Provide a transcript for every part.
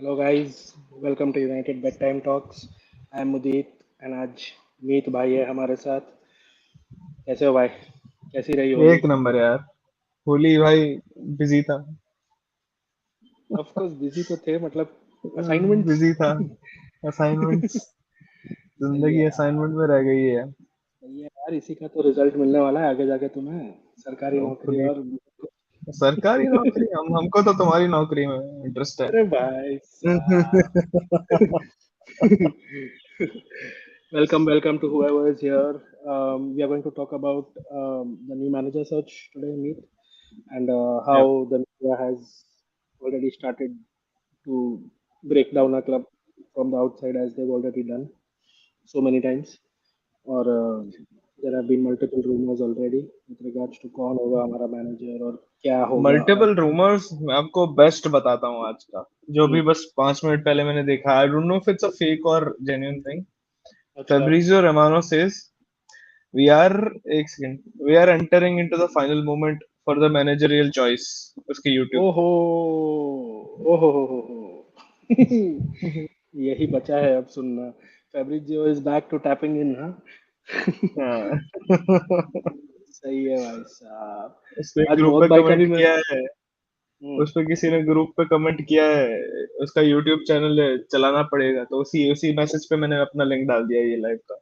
Hello guys, welcome to United bedtime talks. I am Mudit and आज मीत भाई है हमारे साथ। कैसे हो भाई? कैसी रही होली? एक नंबर यार। होली भाई बिजी था। ऑफ कोर्स बिजी तो थे, मतलब असाइनमेंट्स। बिजी था। असाइनमेंट्स। सही है जिंदगी यार। असाइनमेंट में रह गई है। सही है यार, इसी का तो रिजल्ट मिलने वाला है आगे जाके तुम्हें। सरकारी नौकरी होपफुली और सरकारी नौकरी हमको तो तुम्हारी नौकरी में इंटरेस्ट है। अरे भाई साहब। Welcome to whoever is here. We are going to talk about the new manager search today, Meet, and Yep. how the media has already started to break down a club from the outside as they've already done so many times. Or there have been multiple rumors already with regards to कौन होगा हमारा manager और क्या होगा अब। Multiple rumours. मैं आपको best बताता हूँ आज का, जो हम्म, भी बस 5 मिनट पहले मैंने देखा। आई don't know if it's a fake और जेन्युइन थिंग। अच्छा। Fabrizio Romano says we are एक second we are entering into the final moment for the managerial choice। उसके YouTube ओहो, ओहो। यही बचा है अब सुनना। Fabrizio is back to tapping in, हाँ। हाँ। सही है भाई साहब। उस पे आज ग्रुप मोहक पे भाई का भी कमेंट मैं। किया है। उस पे किसी ने ग्रुप पे कमेंट किया है। उसका यूट्यूब चैनल है, चलाना पड़ेगा, तो उसी उसी मैसेज पे मैंने अपना लिंक डाल दिया ये लाइव का।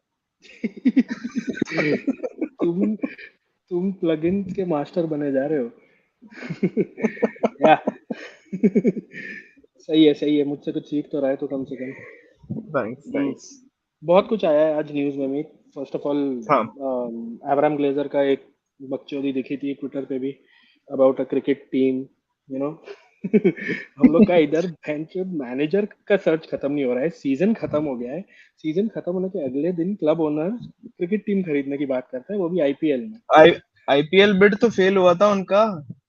तुम तुम प्लगइन के मास्टर बने जा रहे हो। या सही है, मुझसे कुछ सीख तो रहा है तो कम से कम। थैंक्स हम्म, थैंक्स। बहुत कुछ आया है आज न्यूज में भी। फर्स्ट ऑफ ऑल, हाँ। एवराम ग्लेजर का एक बकचोदी दिखी थी ट्विटर पे भी, about a cricket team, you know. हम लोग का इधर मैनेजर का सर्च खत्म नहीं हो रहा है, सीजन खत्म हो गया है। सीजन खत्म होने के अगले दिन क्लब ओनर क्रिकेट टीम खरीदने की बात करता है, वो भी आईपीएल में। आई आईपीएल बिड तो फेल हुआ था उनका।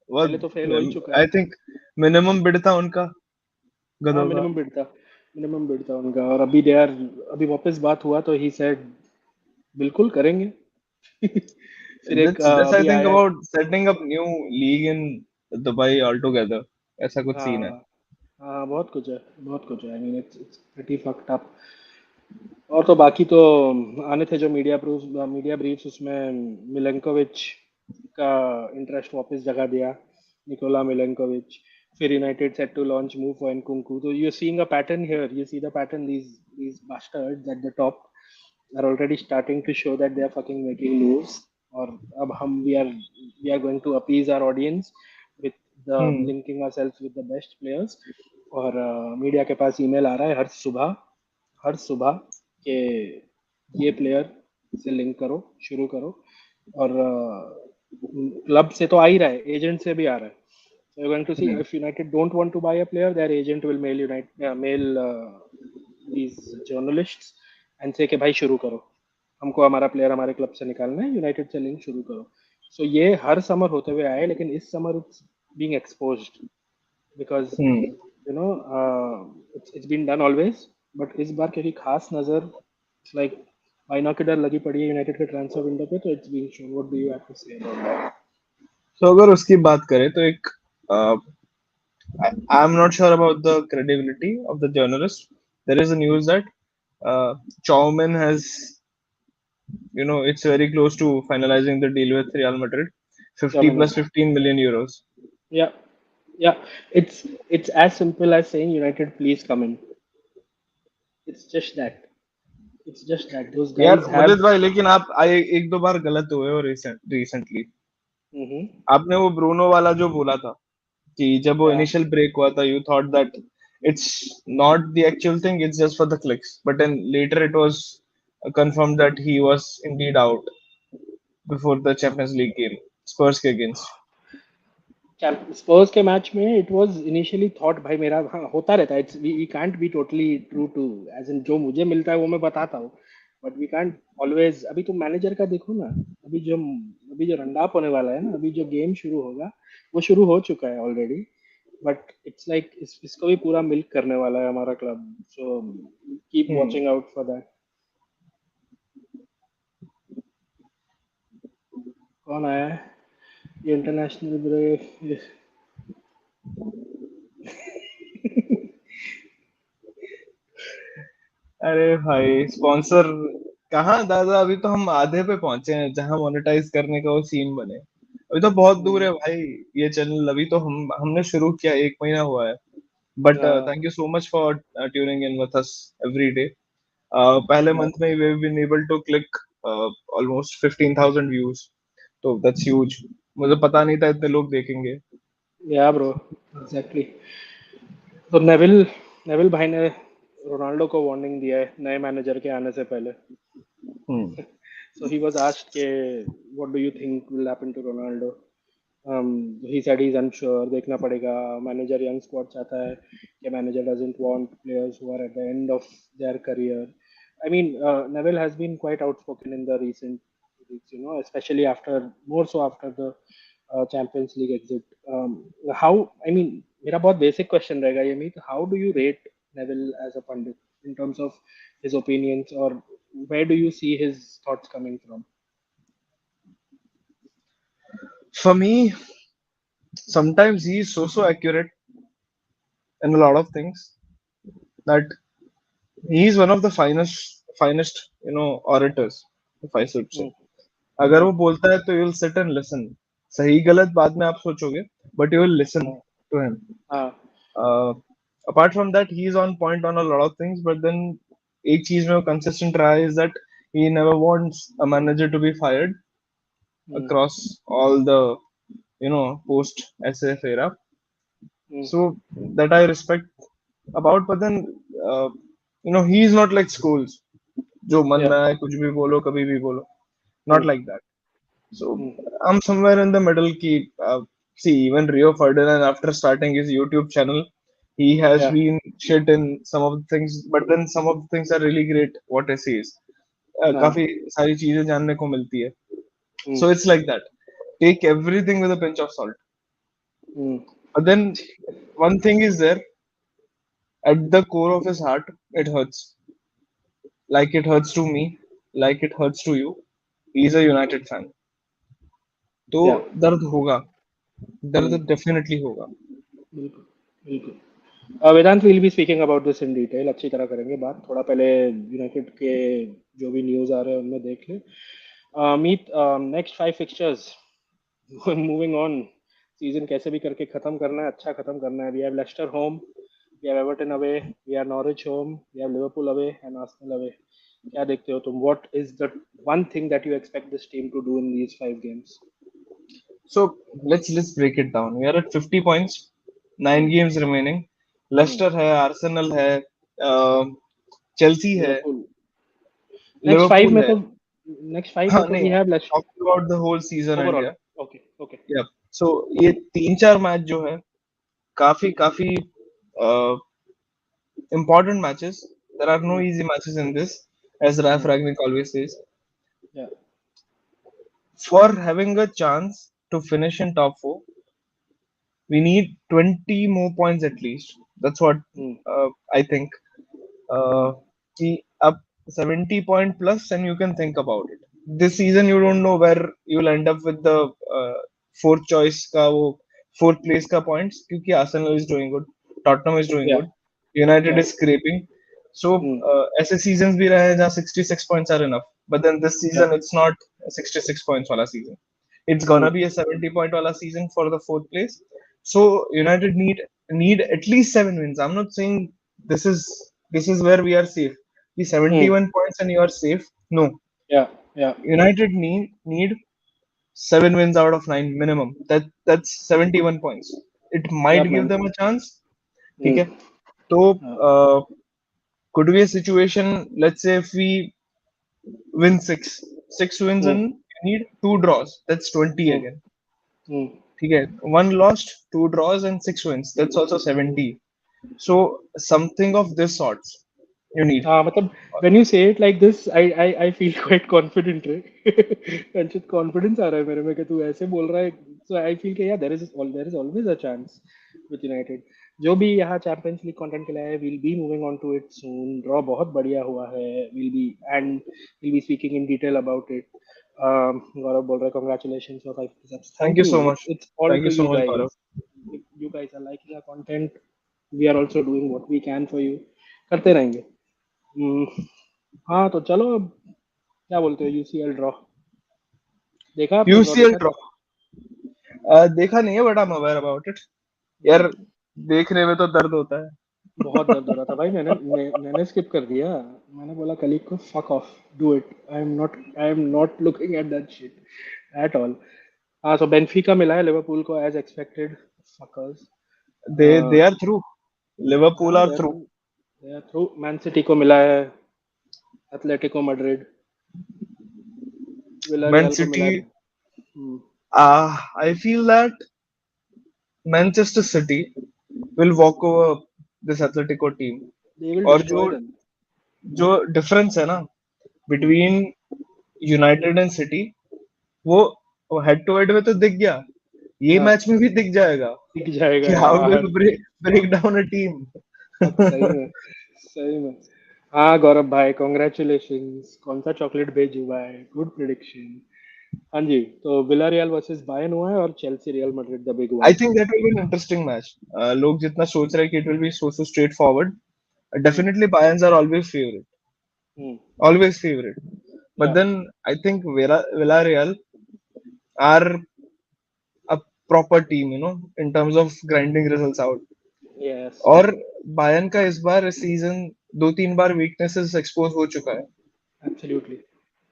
वो पहले तो फेल हो ही चुका आई है। थिंक मिनिमम बिड था उनका, हाँ, गधों का। मिनिमम बिड था उनका, और अभी दे आर, अभी वापस बात हुआ तो ही सेड बिल्कुल करेंगे। फिर एक This I अभी think आया है। about setting up new league in Dubai altogether। ऐसा कुछ सीन है। हाँ हाँ, बहुत कुछ है, बहुत कुछ है। आई mean it's pretty fucked up. और तो बाकी तो आने थे जो मीडिया ब्रीफ्स, उसमें मिलेंकोविच का इंटरेस्ट वापस जगा दिया, निकोला मिलेंकोविच। फिर United set to launch move for Nkunku. तो you seeing a pattern here, you see the pattern, these bastards at the top are already starting to show that they are fucking making moves. और अब हम we are going to appease our audience with the hmm. linking ourselves with the best players। और media के पास email आ रहा है हर सुबह कि ये प्लेयर से लिंक करो, शुरू करो। और क्लब से तो आ ही रहा है, एजेंट से भी आ रहा है। So you're going to see, hmm. if United don't want to buy a player, their agent will mail these journalists and say कि भाई शुरू करो, हमको हमारा प्लेयर हमारे क्लब से निकालना है, यूनाइटेड से लिंक शुरू करो। सो ये हर समर होते हुए आए, लेकिन इस summer it's being exposed because hmm. You know it's been done always. But इस बार क्योंकि खास नजर, इट्स लाइक बाइनोक्यूलर लगी पड़ी है यूनाइटेड के ट्रांसफर विंडो पे, तो it's being shown. What do you have to say about that? तो अगर उसकी बात करें तो एक I am not sure about the credibility of the journalist. There is a news that Chowman has, it's very close to finalizing the deal with Real Madrid, क्या 50 मैंने, plus 15 million euros। yeah, yeah, it's as simple as saying United please come in. It's just that those यार guys have. मुदित भाई, लेकिन आप आए एक दो बार गलत हुए हो रिसेंटली। Mm-hmm. आपने वो ब्रूनो वाला जो बोला था कि जब वो Yeah. इनिशियल ब्रेक हुआ था, you thought that it's not the actual thing, it's just for the clicks, but then later it was confirmed that he was indeed out before the Champions League game, Spurs के against। स्पर्स के match में it was initially thought, भाई मेरा, हाँ, होता रहता है। It's we can't be totally true too, as in जो मुझे मिलता है वो मैं बताता हूँ। But we can't always. अभी तुम मैनेजर का देखो ना, अभी जो रंडाप होने वाला है ना, अभी जो गेम शुरू होगा, वो शुरू हो चुका है ऑलरेडी। बट इट्स लाइक इसको भी पूरा मिल्क करने वाला है हमारा club. So keep hmm. Watching out for that. कौन आया है ये इंटरनेशनल ब्रेक? अरे भाई स्पॉन्सर कहाँ दादा, अभी तो हम आधे पे पहुंचे हैं जहां मोनेटाइज करने का वो सीन बने। अभी तो बहुत दूर है हम्म, भाई। ये चैनल अभी तो हमने शुरू किया 1 महीना हुआ है। बट हाँ thank you so much for tuning in with us every day. पहले या मंथ में we have been able to click almost 15,000 views. तो दैट्स ह्यूज। मुझे पता नहीं था इतने लोग देखेंगे। Bro exactly. तो नेविल नेविल भाई ने रोनाल्डो को वार्निंग दिया है नए मैनेजर के आने से पहले। हम्म। So he was asked के what do you think will happen to Ronaldo? He said he's unsure, देखना पड़ेगा। मैनेजर यंग स्क्वाड चाहता है कि manager doesn't want players who are at the end of their career. I mean, Neville has been quite outspoken in the recent weeks, especially after, more so after the Champions League exit. How, I mean, मेरा बहुत basic question रहेगा ये मीत, how do you rate Neville as a pundit in terms of his opinions, or where do you see his thoughts coming from? For me, sometimes he is so accurate in a lot of things that he is one of the finest orators, if I should say. Hmm. अगर Hmm. वो बोलता है तो you will sit and listen. सही गलत बाद में आप सोचोगे, बट यू विल लिसन हाँ टू हिम। हाँ। Apart from that he is on point on a lot of things, but then एक चीज में वो कंसिस्टेंट रहा है, is that he never wants a manager to be fired Hmm. across all the post SF era. Hmm. So that I respect about, but then he is not like schools, जो मन Yeah. में आए कुछ भी बोलो कभी भी बोलो, Hmm. not like that. So Hmm. I'm somewhere in the middle. Ki, see, even Rio Ferdinand, after starting his YouTube channel, he has Yeah. been shit in some of the things, but then some of the things are really great. What he says, हाँ. काफी सारी चीजें जानने को मिलती है. Hmm. So it's like that. Take everything with a pinch of salt. Hmm. But then one thing is there, at the core of his heart, it hurts. Like it hurts to me, like it hurts to you. He's a United fan. तो Yeah. दर्द होगा, Hmm. दर्द definitely होगा. बिल्कुल बिल्कुल। Vedant will be speaking about this in detail, अच्छी तरह करेंगे बात। थोड़ा पहले यूनाइटेड के जो भी न्यूज़ आ रहे हैं उनमें देख ले। Meet, next 5 fixtures, moving on. Season कैसे भी करके खत्म करना है, अच्छा खत्म करना है। We have Leicester home, we have Everton away, we are Norwich home, we have Liverpool away and Arsenal away. क्या देखते हो तुम? What is the one thing that you expect this team to do in these 5 games? So let's break it down. We are at 50 points, 9 games remaining. Leicester है, Arsenal है, Chelsea है, Liverpool next five Liverpool में है. तो, next five हाँ में तो नहीं, we have talking about the whole season overall. India. Okay okay. या सो ये 3-4 मैच जो है, काफी काफी important matches. There are no easy matches in this, as Ralph Ragnick always says. या For having a chance to finish in top four, we need 20 more points at least. That's what I think. Uh, ki up 70 point plus, and you can think about it. This season, you don't know where you'll end up with the fourth choice का वो fourth place का points, क्योंकि Arsenal is doing good, Tottenham is doing या good, United या is scraping. So ऐसे seasons भी रहे हैं जहाँ 66 points are enough. But then this या season, it's not a 66 points वाला season. It's gonna be a 70 point wala season for the fourth place. So United need at least 7 wins. I'm not saying this is where we are safe. The 71 points and you are safe. No. या या United need 7 wins out of 9 minimum. That's 71 points. It या might give man. them a chance. ठीक है. तो could be a situation. Let's say if we win six wins and you need 2 draws. That's 20 again. ठीक है. One lost, 2 draws and 6 wins. That's also 70. So something of this sorts you need. हाँ मतलब when you say it like this, I feel quite confident रे। Kanchit confidence आ रहा है मेरे में कि तू ऐसे बोल रहा है। so I feel कि यार there is always a chance with United। जो भी यहाँ चैंपियंस लीग कंटेंट के लिए है, we'll be moving on to it soon। Draw बहुत बढ़िया हुआ है, we'll be speaking in detail about it। गौरव बोल रहा है congratulations for 5 Thank thank you you, so much. it's all Thank you to so you much, Gaurav. guys। if you guys are liking our content, we are also doing what we can for you, करते रहेंगे। हाँ तो चलो अब क्या बोलते हो, UCL draw देखा आपने, ड्रॉ यूसीएल देखा ड्रॉ क्या? देखा नहीं है but I am aware about it. यार हम्म, देखने में तो दर्द होता है। बहुत दर्द हो रहा था भाई, मैंने स्किप कर दिया। मैंने बोला कलीग को fuck off, do it, I am not looking at that shit at all. हाँ तो बेंफिका मिला है लिवरपूल को as expected, fuckers. They are through. Liverpool हाँ are through. They are through. Man City को मिला है एथलेटिको मैड्रिड, मैन विलारियल को मिला सिटी। है। I feel that Manchester city will walk over this Atletico team. They will और destroy जो them. जो डिफरेंस है ना बिटवीन यूनाइटेड एंड सिटी, वो हेड टू हेड में तो दिख गया, ये हाँ मैच में भी दिख जाएगा दिख जाएगा कि हाउ डू यार। You break down a team. सही में, सही में। हाँ गौरव भाई कॉन्ग्रेचुलेशंस, कौन सा चॉकलेट भेज हुआ है, गुड प्रिडिक्शन। हाँ जी, तो विलारियल वर्सेस बायर्न हुआ है और Chelsea Real Madrid the big I one. Think that will be an interesting match. लोग जितना सोच रहे हैं कि it will be so straightforward, hmm definitely Bayerns are hmm always favorite. But या then I think Villarreal are a proper team, in terms of grinding results out. Yes, और Bayern का इस बार इस सीजन दो तीन बार weaknesses expose हो चुका है। Absolutely,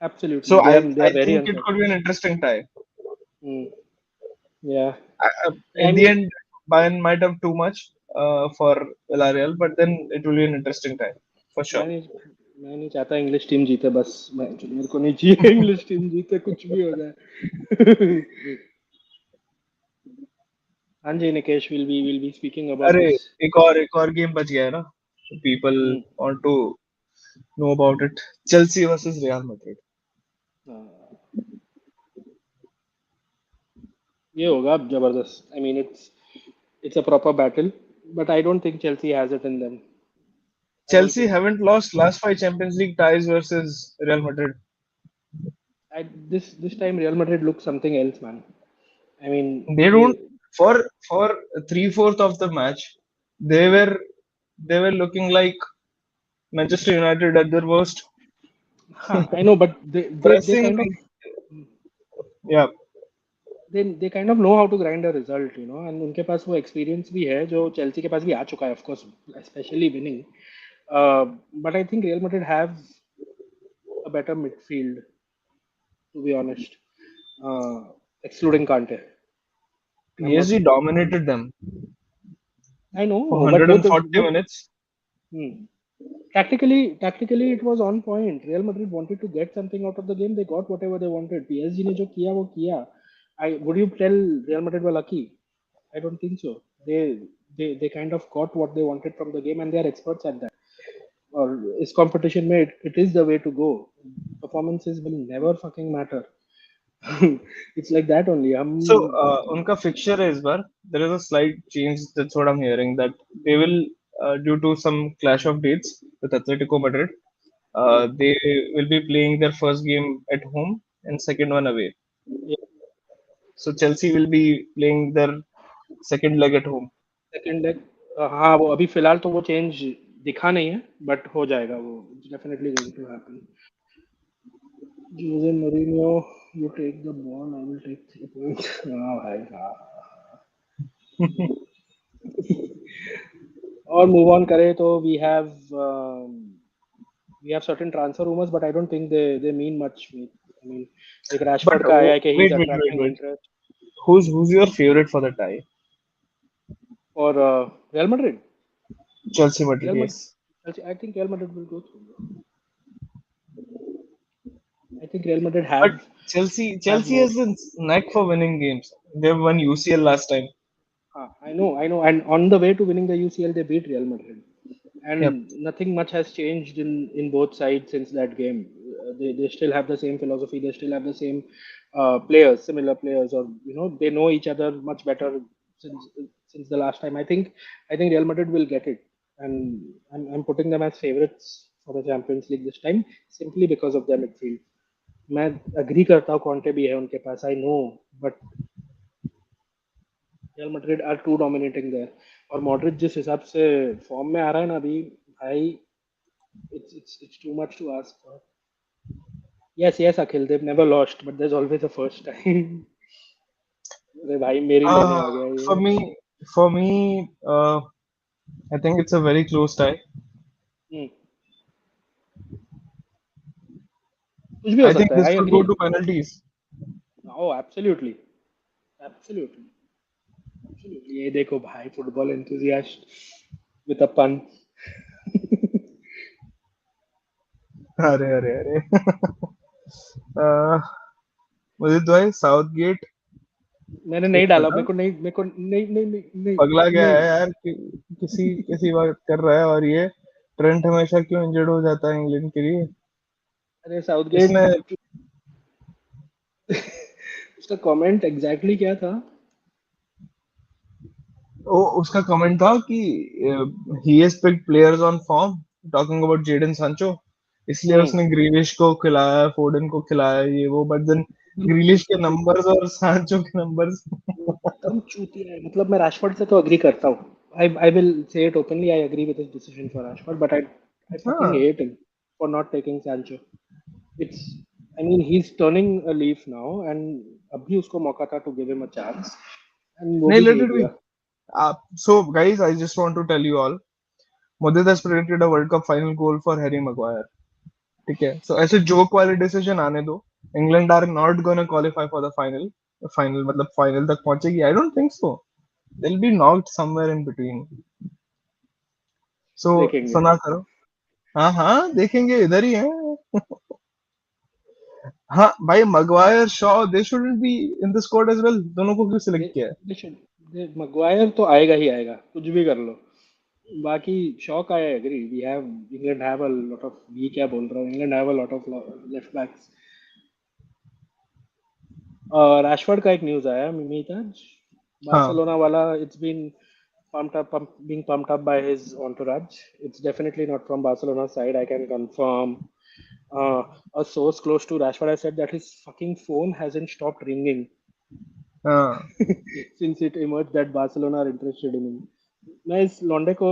absolutely So they I are, they I are very think it could be an uncertain. interesting tie. या I In the mean, end, Bayern might have too much for Villarreal, but then it will be an interesting tie for sure. मैं नहीं मैं नहीं चाहता English team जीते, बस मेरे को नहीं चाहिए इंग्लिश टीम जीते, कुछ भी हो जाए। हाँ जी Nikesh, will be speaking about अरे दिस। एक और गेम बच गया है ना, people want to know about it. Chelsea versus Real Madrid. ये होगा अब जबरदस्त। I mean it's a proper battle, but I don't think Chelsea has it in them. I don't Chelsea think so. haven't lost last five Champions League ties versus Real Madrid. This time Real Madrid looks something else, man. I mean, They don't, for three-fourth of the match, they were they were looking like Manchester United at their worst. हाँ I know, but they Pressing, kind of, yeah. they kind of know how to grind a result, and उनके पास वो experience भी है जो Chelsea के पास भी आ चुका है, of course, especially winning. But I think Real Madrid have a better midfield, to be honest, uh, excluding Kante. I'm not. PSG dominated them I for know, but वो तो 140 वो minutes. hmm. Tactically, it was on point. Real Madrid wanted to get something out of the game. They got whatever they wanted. PSG ने जो किया वो किया. Would you tell Real Madrid were lucky? I don't think so. They kind of got what they wanted from the game, and they are experts at that. और इस competition में it is the way to go. Performances will never fucking matter. It's like that only. हम So उनका fixture है इस बार. There is a slight change. That's what I'm hearing. That they will, due to some clash of dates with Atletico Madrid, they will be playing their first game at home and second one away. So Chelsea will be playing their second leg at home. Second leg, हाँ वो अभी फिलहाल तो वो change दिखा नहीं है, but हो जाएगा वो, definitely going to happen. Jose Mourinho, you take the ball, I will take 3 points. हाँ भाई हाँ। और मूव ऑन करें तो we have certain transfer rumours, but I don't think they mean much. I mean एक But रैशफोर्ड का आया है कि he wait, is wait, wait, attracting wait. Interest. Who's your favorite for the tie? और Real Madrid, Chelsea Madrid, Real yes. Madrid, I think Real Madrid will go through. I think Real Madrid But have Chelsea more. has the knack for winning games. They won UCL last time. I know. And on the way to winning the UCL, they beat Real Madrid. Yep. And nothing much has changed in both sides since that game. They still have the same philosophy. They still have the same players, similar players, or they know each other much better since the last time. I think Real Madrid will get it, and I'm putting them as favorites for the Champions League this time simply because of their midfield. मैं agree करता हूँ Conte भी है उनके पास, I know, but Real Madrid are too dominating there. और Modric जिस हिसाब से फॉर्म में आ रहा है ना अभी, भाई It's too much to ask for. Yes, Akhil, they've never lost, but there's always a first time. अरे भाई मेरी लेने Uh, आ गया for ये. me, for me, I think it's a very close tie. Hmm. कुछ भी हो I think सकता है. this I could agree. go to penalties. Oh, absolutely, absolutely, absolutely. ये देखो भाई, football enthusiast with a pun. अरे अरे अरे मुझे तो भाई साउथ गेट मैंने नहीं एक डाला. मिनट, मेरे को नहीं नहीं नहीं नहीं पगला गया नहीं. है यार किसी किसी बात कर रहा है। और ये ट्रेंट हमेशा क्यों इंजर्ड हो जाता है इंग्लैंड के लिए। अरे साउथगेट. इसने उसका कमेंट एग्जैक्टली क्या था? उसका कमेंट था कि he has picked players on form, talking about Jadon Sancho, इसलिए हम्म. उसने ग्रीलिश को खिलाया, फोर्डन को खिलाया, ये वो, बट देन ग्रीलिश के नंबर्स और सांचो के नंबर्स एकदम चूतिया है. मतलब मैं राशफोर्ड से तो अग्री करता हूँ. I will say it openly. I agree with his decision for Rashford, but I fucking हाँ hate him for not taking Sancho. It's I mean he's turning a leaf now, and अभी उसको मौका था to give him a chance, and वो नहीं, भी late they it be. दिया. So guys, I just want to tell you all, Mudit has predicted a World Cup final goal for Harry Maguire. ठीक है, सो ऐसे जोक वाले decision आने दो। England are not gonna qualify for the final. Final मतलब final तक पहुंचेगी? I don't think so. they'll be knocked somewhere in between. So देखेंगे. सुना करो। हाँ हाँ, देखेंगे, इधर ही है। हाँ भाई, Maguire, Shaw, they shouldn't be in the squad as well. दोनों को क्यों सिलेक्ट किया है? दे शुड मगवायर तो आएगा ही आएगा, कुछ भी कर लो. बाकी शौक I agree. We have England have a lot of, we क्या बोल रहा हूँ, England have a lot of left backs. Rashford का एक न्यूज़ आया मिमीत आज. हाँ बार्सिलोना वाला, it's been being pumped up by his entourage. It's definitely not from Barcelona's side. I can confirm. Uh, a source close to Rashford has said that his fucking phone hasn't stopped ringing हाँ। since it emerged that Barcelona are interested in him. मैं इस लौंडे को,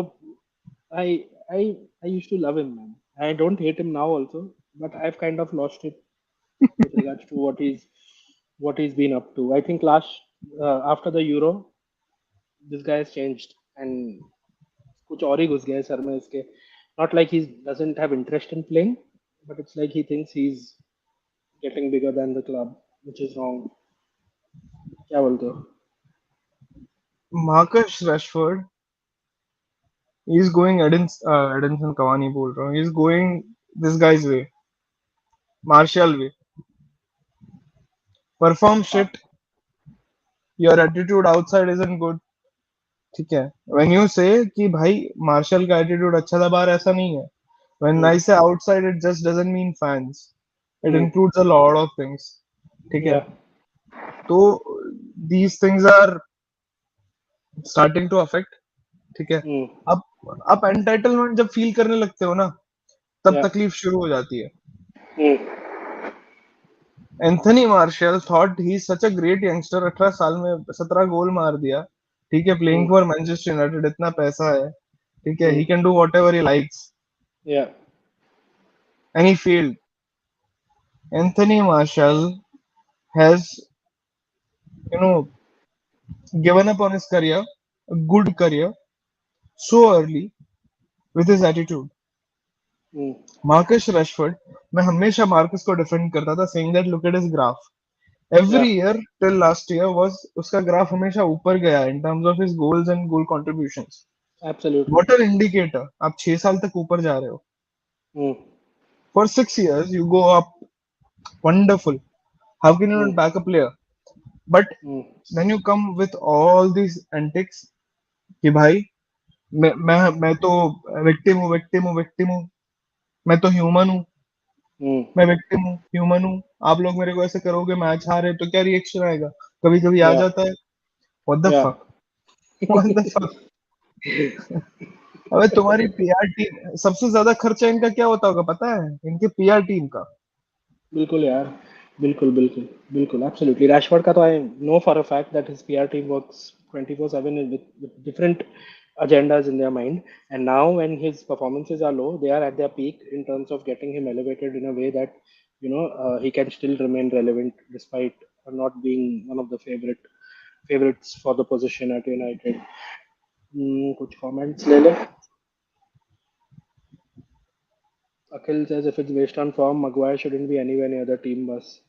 I I I used to love him, man. I don't hate him now also, but I've kind of lost it with regards to what he's been up to. I think last after the Euro, this guy has changed and कुछ और ही घुस गया है sir में इसके. Not like he doesn't have interest in playing, but it's like he thinks he's getting bigger than the club, which is wrong. क्या बोलते हो? Marcus Rashford is going Edinson Cavani बोल रहा हूँ, is going this guys way, Martial way. Perform हाँ. Shit, your attitude outside isn't good. ठीक है, when you से कि भाई मार्शल का एटीट्यूड अच्छा था बाहर, ऐसा नहीं है। When hmm. I say outside, it just doesn't mean fans, it hmm. Includes a lot of things. ठीक है, या. तो these things are starting to affect. ठीक है, हम्म. अब आप एंटाइटलमेंट जब फील करने लगते हो ना, तब या. तकलीफ शुरू हो जाती है। Hmm. Anthony Martial thought he is such a great youngster, 18 साल में 17 गोल मार दिया। ठीक है, playing hmm. For Manchester United, इतना पैसा है। ठीक है, hmm. He can do whatever he likes, yeah. And he failed. Anthony Martial has, you know, given up on his career, a good career, so early with his attitude. Hmm. Marcus Rashford, मैं हमेशा Marcus को defend करता था, saying that look at his graph. या. Every year till last year was उसका graph हमेशा ऊपर गया in terms of his goals and goal contributions. Absolutely. What an indicator! आप 6 साल तक ऊपर जा रहे हो. हम्म. For 6 years you go up, wonderful. How can you hmm. not back a player? But hmm. when you come with all these antics कि भाई मैं तो विक्टिम हूँ, मैं तो ह्यूमन हूँ, हम्म. मैं विक्टिम हूँ, ह्यूमन हूँ, आप लोग मेरे को ऐसे करोगे, मैच हारे तो क्या रिएक्शन आएगा? कभी कभी आ या. जाता है। व्हाट द या. Fuck, what the fuck. अबे तुम्हारी पीआर टीम, सबसे ज्यादा खर्चा इनका क्या होता होगा पता है? इनके पीआर टीम का। बिल्कुल यार. बिल्कुल बिल्कुल बिल्कुल. एब्सोल्युटली. रैशफोर्ड का तो I know for a fact that his PR team works 24/7 with different agendas in their mind. And now, when his performances are low, they are at their peak in terms of getting him elevated in a way that he can still remain relevant despite not being one of the favorites for the position at United. कुछ comments ले ले. Akhil says if it's based on form, Maguire shouldn't be anywhere near the team bus.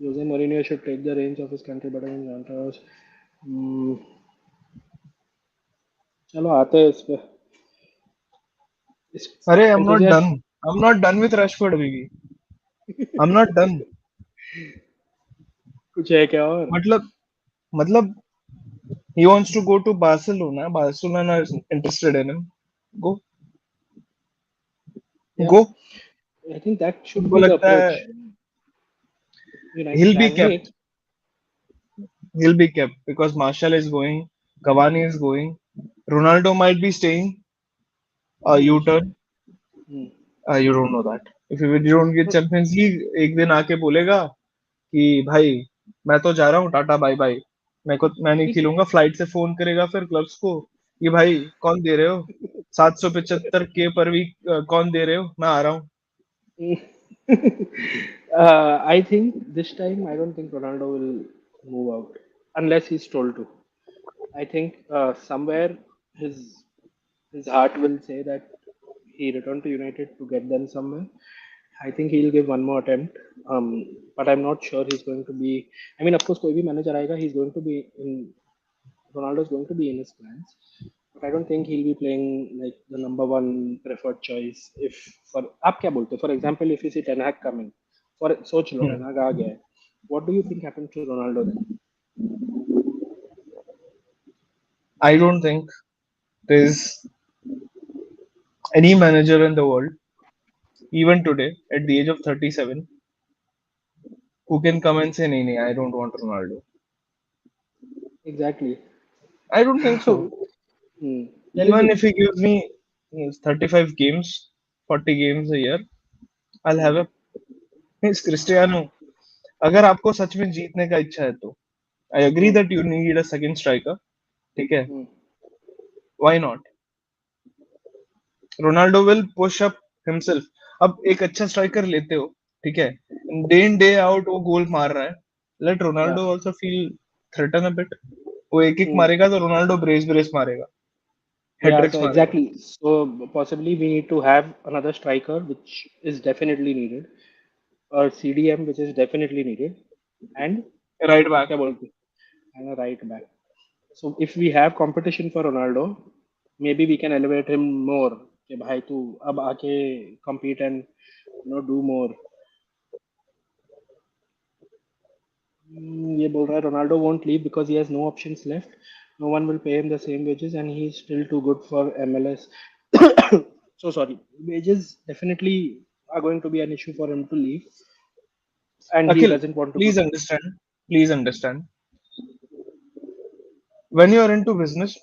Jose Mourinho should take the reins of his country better than Santos. चलो आते हैं इस अरे enthusiast. I'm not done with Rashford अभी भी. I'm not done. कुछ है क्या और? मतलब he wants to go to Barcelona. Barcelona is interested in him. Go. Yeah, Go. I think that should उनको be the लगता है approach. United he'll be can kept. नहीं. He'll be kept because Marshall is going, Cavani is going, Ronaldo might be staying. U-turn. Hmm. You don't know that. If you don't get Champions League, एक दिन आके बोलेगा कि भाई मैं तो जा रहा हूँ टाटा बाय बाय. मैं नहीं ठीक खेलूंगा. फ्लाइट से फोन करेगा फिर क्लब्स को कि भाई कौन दे रहे हो 775 K पर वीक कौन दे रहे हो मैं आ रहा हूँ. है. I think this time I don't think Ronaldo will move out unless he's told to. I think somewhere his his heart will say that he returned to United to get them somewhere. I think he'll give one more attempt. But I'm not sure he's going to be. I mean, of course, कोई भी manager आएगा, he's going to be in. Ronaldo is going to be in his plans, but I don't think he'll be playing like the number one preferred choice. If for आप क्या बोलते हो? For example, if you see Ten Hag coming, for सोच लो Hmm. Ten Hag आ गया है. What do you think happened to Ronaldo then? I don't think there's any manager in the world, even today, at the age of 37, who can come and say, "Nee, I don't want Ronaldo." Exactly. I don't think so. Hmm. There is Even a if he gives me 35 games, 40 games a year, I'll have a. He's Cristiano. अगर आपको सच में जीतने का इच्छा है तो I agree hmm. that you need a second striker. ठीक है. Hmm. Why not? Ronaldo will push up himself. अब एक अच्छा स्ट्राइकर लेते हो. ठीक है. डे इन डे आउट वो गोल मार रहा है. Let Yeah. Ronaldo also feel threaten a bit. वो एक एक Hmm. मारेगा तो रोनाल्डो ब्रेस ब्रेस मारेगा. Yeah, so हैट्रिक्स मारेगा. exactly. So possibly we need to have another striker, which is definitely needed, or CDM, which is definitely needed, and right back. क्या बोलते हैं? And a right back. So if we have competition for Ronaldo, maybe we can elevate him more. कि भाई तू अब आके compete and do more. ये बोल रहा है Ronaldo won't leave because he has no options left. No one will pay him the same wages and he's still too good for MLS. So sorry. Wages definitely are going to be an issue for him to leave, and he Akhil, doesn't want to go. please understand. Please understand. When you are into business,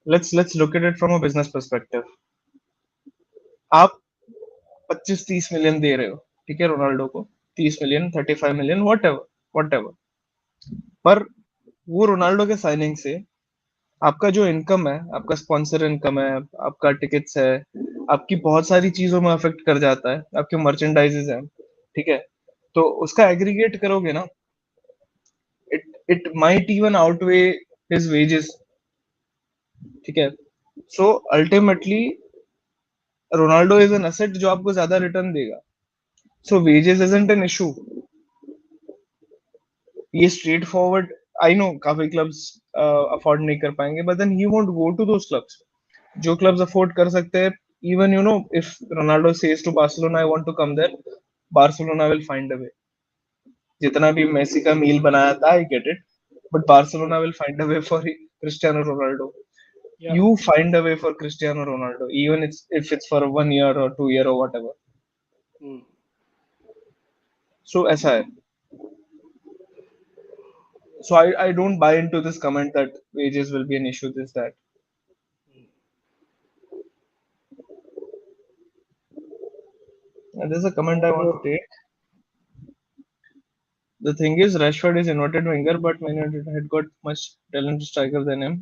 let's look at it from a business perspective. आप 25-30 million दे रहे हो. ठीक है Ronaldo को 30 million 35 million what ever. पर वो Ronaldo के signing से आपका जो इनकम है, आपका स्पॉन्सर इनकम है, आपका टिकट्स है, आपकी बहुत सारी चीजों में अफेक्ट कर जाता है. आपके मर्चेंडाइजेस हैं. ठीक है. तो उसका एग्रीगेट करोगे ना. It might even outweigh his wages. ठीक है. So ultimately Ronaldo is an asset जो आपको ज्यादा रिटर्न देगा. So wages isn't an issue. ये स्ट्रेट फॉरवर्ड. आई नो काफी क्लब्स अफोर्ड नहीं कर पाएंगे but then he won't go to those clubs. जो क्लब्स अफोर्ड कर सकते हैं. Even if Ronaldo says to Barcelona I want to come there, Barcelona will find a way. जितना भी मेसी का मील बनाया था I get it, but Barcelona will find a way for Cristiano Ronaldo. Yeah. You find a way for Cristiano Ronaldo, even if it's for 1 year or 2 year or whatever. Hmm. So ऐसा है. So I don't buy into this comment that wages will be an issue. This that. And there's a comment I want और to take. The thing is, Rashford is inverted winger, but Man United had got much talented striker than him.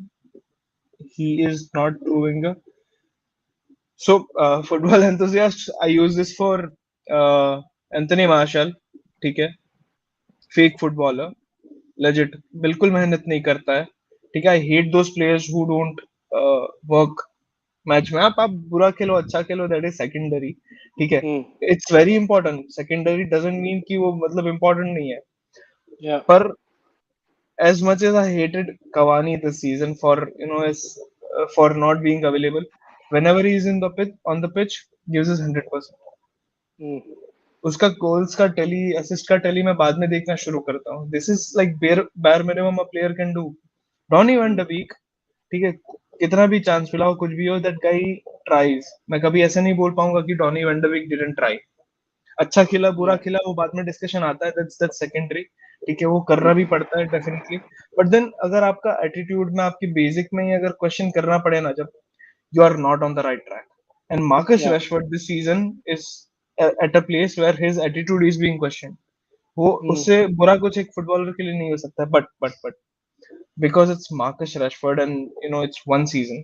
He is not true winger. So, football enthusiasts, I use this for Anthony Marshall. ठीक है, fake footballer, legit, बिल्कुल मेहनत नहीं करता है. ठीक है, I hate those players who don't work match में. आप बुरा खेलो अच्छा खेलो, दैट इज सेकेंडरी. ठीक है, it's very important. Secondary doesn't mean कि वो मतलब इंपॉर्टेंट नहीं है. Yeah. पर as much as I hated Cavani this season for for not being available, whenever he is in the pitch on the pitch, gives his 100%. उसका goals का tele, assist का tele मैं बाद में देखना शुरू करता हूँ. This is like bare minimum a player can do. Donny van de Beek, ठीक है, कितना भी चांस मिला हो, कुछ भी हो, दैट गाई ट्राइज. मैं कभी ऐसे नहीं बोल पाऊंगा कि Donny van de Beek didn't try. अच्छा खिला बुरा खिला वो बाद में डिस्कशन आता है, दैट्स सेकेंडरी. ठीक है, वो करना भी पड़ता है डेफिनेटली. बट देन अगर आपका एटीट्यूड में, आपकी बेसिक में ही अगर क्वेश्चन करना पड़े ना, जब you are not on the right track. And Marcus Rashford this season is at a place where his attitude is being question. वो उससे बुरा कुछ एक फुटबॉलर के लिए नहीं हो सकता. But because it's Marcus Rashford and it's one season.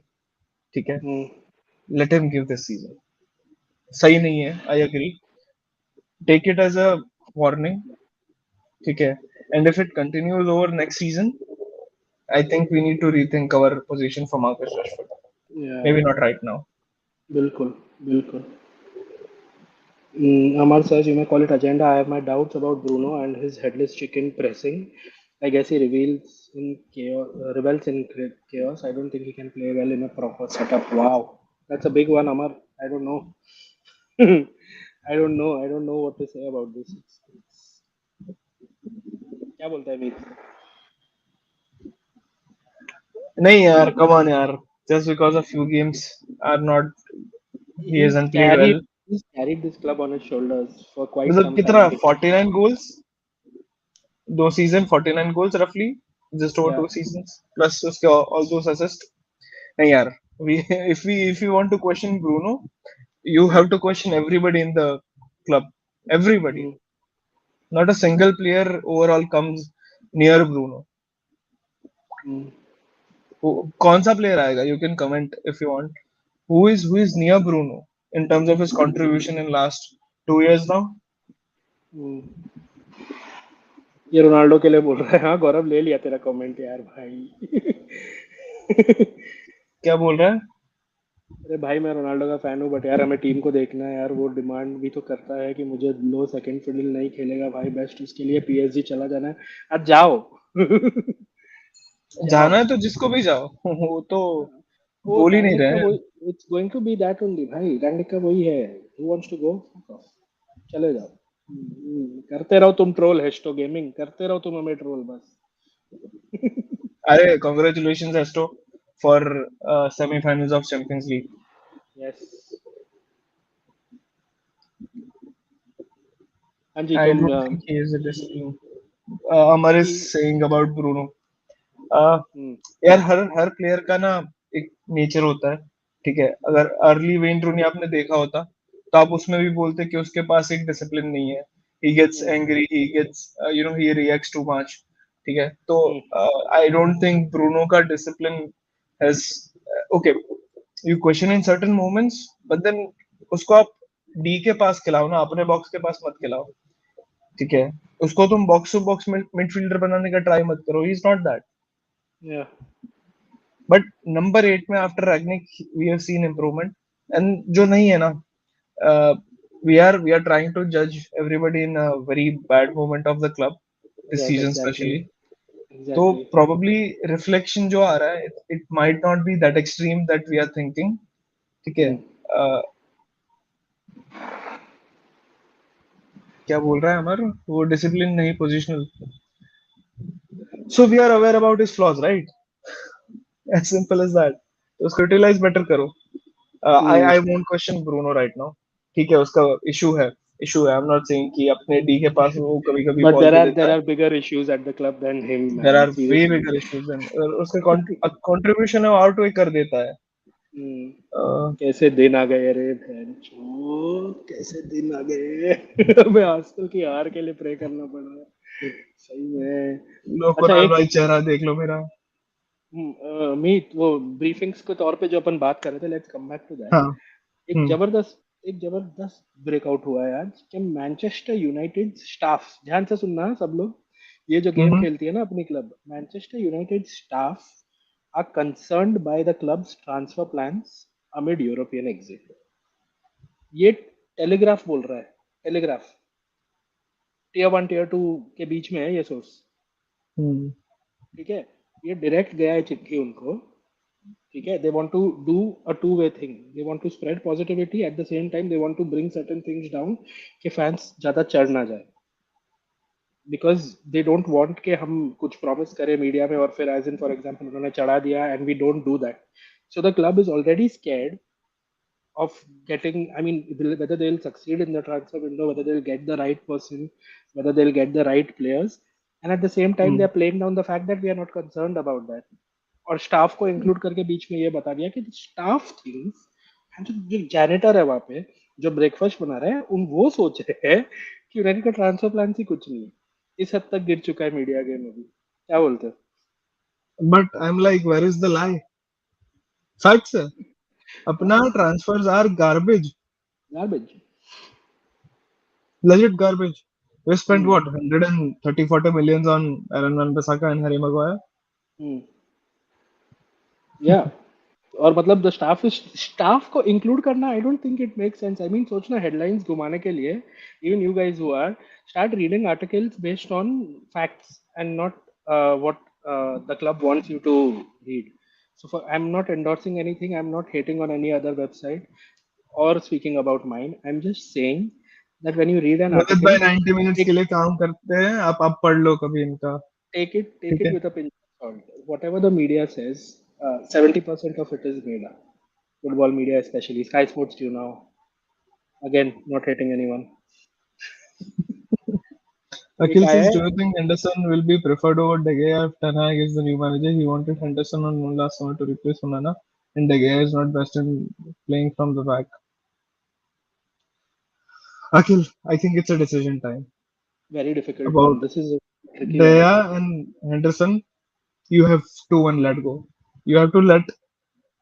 ठीक है, let him give this season. सही नहीं है, I agree. Take it as a warning. ठीक है, and if it continues over next season, I think we need to rethink our position for Marcus Rashford. Yeah. Maybe not right now. बिल्कुल बिल्कुल. Amar says, you may call it agenda. I have my doubts about Bruno and his headless chicken pressing. I guess he rebels in chaos. I don't think he can play well in a proper setup. Wow, that's a big one, Amar. I don't know. I don't know. I don't know what to say about this. क्या बोलता है मीत? नहीं यार, come on यार. Just because a few games are not, he hasn't played well. He's carried this club on his shoulders for quite मतलब some कितना, time. 49 goals, 2 season, 49 goals roughly, just over Yeah. 2 seasons, plus उसके all those assists. नहीं यार, if we want to question Bruno, you have to question everybody in the club. Everybody. Not a single player overall comes near Bruno. कौन सा player आएगा? You can comment if you want. Who is near Bruno in terms of his contribution in last 2 years now? ये Ronaldo के लिए बोल रहा है. हाँ गौरव, ले लिया तेरा कमेंट यार भाई. क्या बोल रहा है? अरे भाई, मैं रोनाल्डो का फैन हूँ, बट यार हमें टीम को देखना है यार. वो डिमांड भी तो करता है कि मुझे लो सेकंड फिडल नहीं खेलेगा भाई बेस्ट, उसके लिए पीएसजी चला जाना है. आज जाओ. जाना है तो जिसको भी जाओ. वो तो वो बोल ही नहीं रैंगनिक का रहे वही, हैं. It's going to be that only भाई. रैंगनिक का वही है. हु वांट्स टू गो, चले जाओ. करते रहो तुम ट्रोल, हेस्टो गेमिंग करते रहो तुम हमें ट्रोल बस. अरे congratulations Astro for semi-finals of Champions League. Yes. हाँ जी. I तुम don't think he is a discipline. Amar is saying about Bruno. यार हर प्लेयर का ना एक नेचर होता है. ठीक है, अगर अर्ली वेन रूनी आपने देखा होता तो आप उसमें भी बोलते कि उसके पास एक डिसिप्लिन नहीं है. he gets angry, he gets he reacts too much. ठीक है, तो I don't think Bruno का discipline has okay, you question in certain moments, but then उसको आप डी के पास खिलाओ ना, अपने बॉक्स के पास मत खिलाओ. ठीक है, उसको तुम बॉक्स टू बॉक्स मिडफील्डर बनाने का ट्राई मत करो. He is not that. Yeah. But number 8 में after Rangnick we have seen improvement. And जो नहीं है ना, we are trying to judge everybody in a very bad moment of the club this Yes, season exactly. especially. तो Exactly. probably reflection जो आ रहा है, it might not be that extreme that we are thinking. ठीक है, क्या बोल रहा है अमर? वो डिसिप्लिन नहीं, positional. So we are aware about his flaws, right? As simple as that. तो उसको यूटिलाइज बेटर करो. I won't question Bruno right now. ठीक है, उसका इशू है. I'm not saying कि अपने डी के पास वो कभी-कभी But बॉल दे देता there है. are bigger issues at the club than him, There man. are way Seriously. bigger issues than उसका contribution है, आउट वे कर देता है. कैसे दिन आ गए रे भैंचो, कैसे दिन आ गए. हमें आजकल की हार के लिए प्रे करना पड़ रहा है. सही में। लो अच्छा कुणाल एक भाई, चेहरा देख लो मेरा। मीत वो ब्रीफिंग्स के तौर पे जो अपन बात कर रहे थे, let's come back to that. हाँ। हम्म। एक जबरदस्त ब्रेकआउट हुआ है आज कि मैनचेस्टर यूनाइटेड स्टाफ, ध्यान से सुनना सब लोग, ये जो गेम हम्म। खेलती है ना अपनी club, Manchester United staff are concerned by the clubs transfer plans amid European exit. ये टेलीग्राफ बोल रहा है, टेलीग्राफ, टीयर 1 टीयर 2 के बीच में है ये सोर्स। हम्म। ठीक है, ये डायरेक्ट गया है चिट्ठी उनको। ठीक है, they want to do a two way thing, they want to spread positivity, at the same time they want to bring certain things down कि फैंस ज्यादा चढ़ ना जाए, बिकॉज दे डोंट वांट कि हम कुछ प्रॉमिस करें मीडिया में और फिर एज इन फॉर एग्जांपल उन्होंने चढ़ा दिया and we don't do that. So the club is already scared of getting, I mean, whether they'll succeed in the transfer window, whether they'll get the right person, whether they'll get the right players. And at the same time, hmm. they're playing down the fact that we are not concerned about that. और staff को include करके बीच में ये बता दिया कि staff things, जो janitor है वहां पे, जो ब्रेकफास्ट बना रहे हैं, उन वो सोच रहे हैं कि यूनाइटेड का ट्रांसफर प्लान ही कुछ नहीं है। इस हद तक गिर चुका है मीडिया गेम अभी, क्या बोलते हो? But I am like, where is the lie? Facts है। अपना transfers are garbage, garbage. legit garbage. We spent hmm what, 130-40 millions on Aaron Wan-Bissaka and Harry Maguire. Hmm yeah, और मतलब द स्टाफ को include करना, I don't think it make sense. I mean सोचना, headlines घुमाने के लिए, even you guys who are start reading articles based on facts and not what the club wants you to read. So I am not endorsing anything, I am not hating on any other website or speaking about mine, I am just saying that when you read an Rohit bhai article, 90 minutes के take लिए काम करते हैं, आप पढ़ लो कभी इनका। take ठीक it है। with a pinch of salt. Whatever the media says, 70% of it is made up. Football media, especially Sky Sports, you know. Again, not hating anyone. एक Akhil आया says, है, do you think Henderson will be preferred over De Gea if Ten Hag is the new manager? He wanted Henderson on loan last summer to replace Onana, and De Gea is not best in playing from the back. Akhil, I think it's a decision time. very difficult About one. This is a tricky De one. Gea and Henderson, you have to one let go. You have to let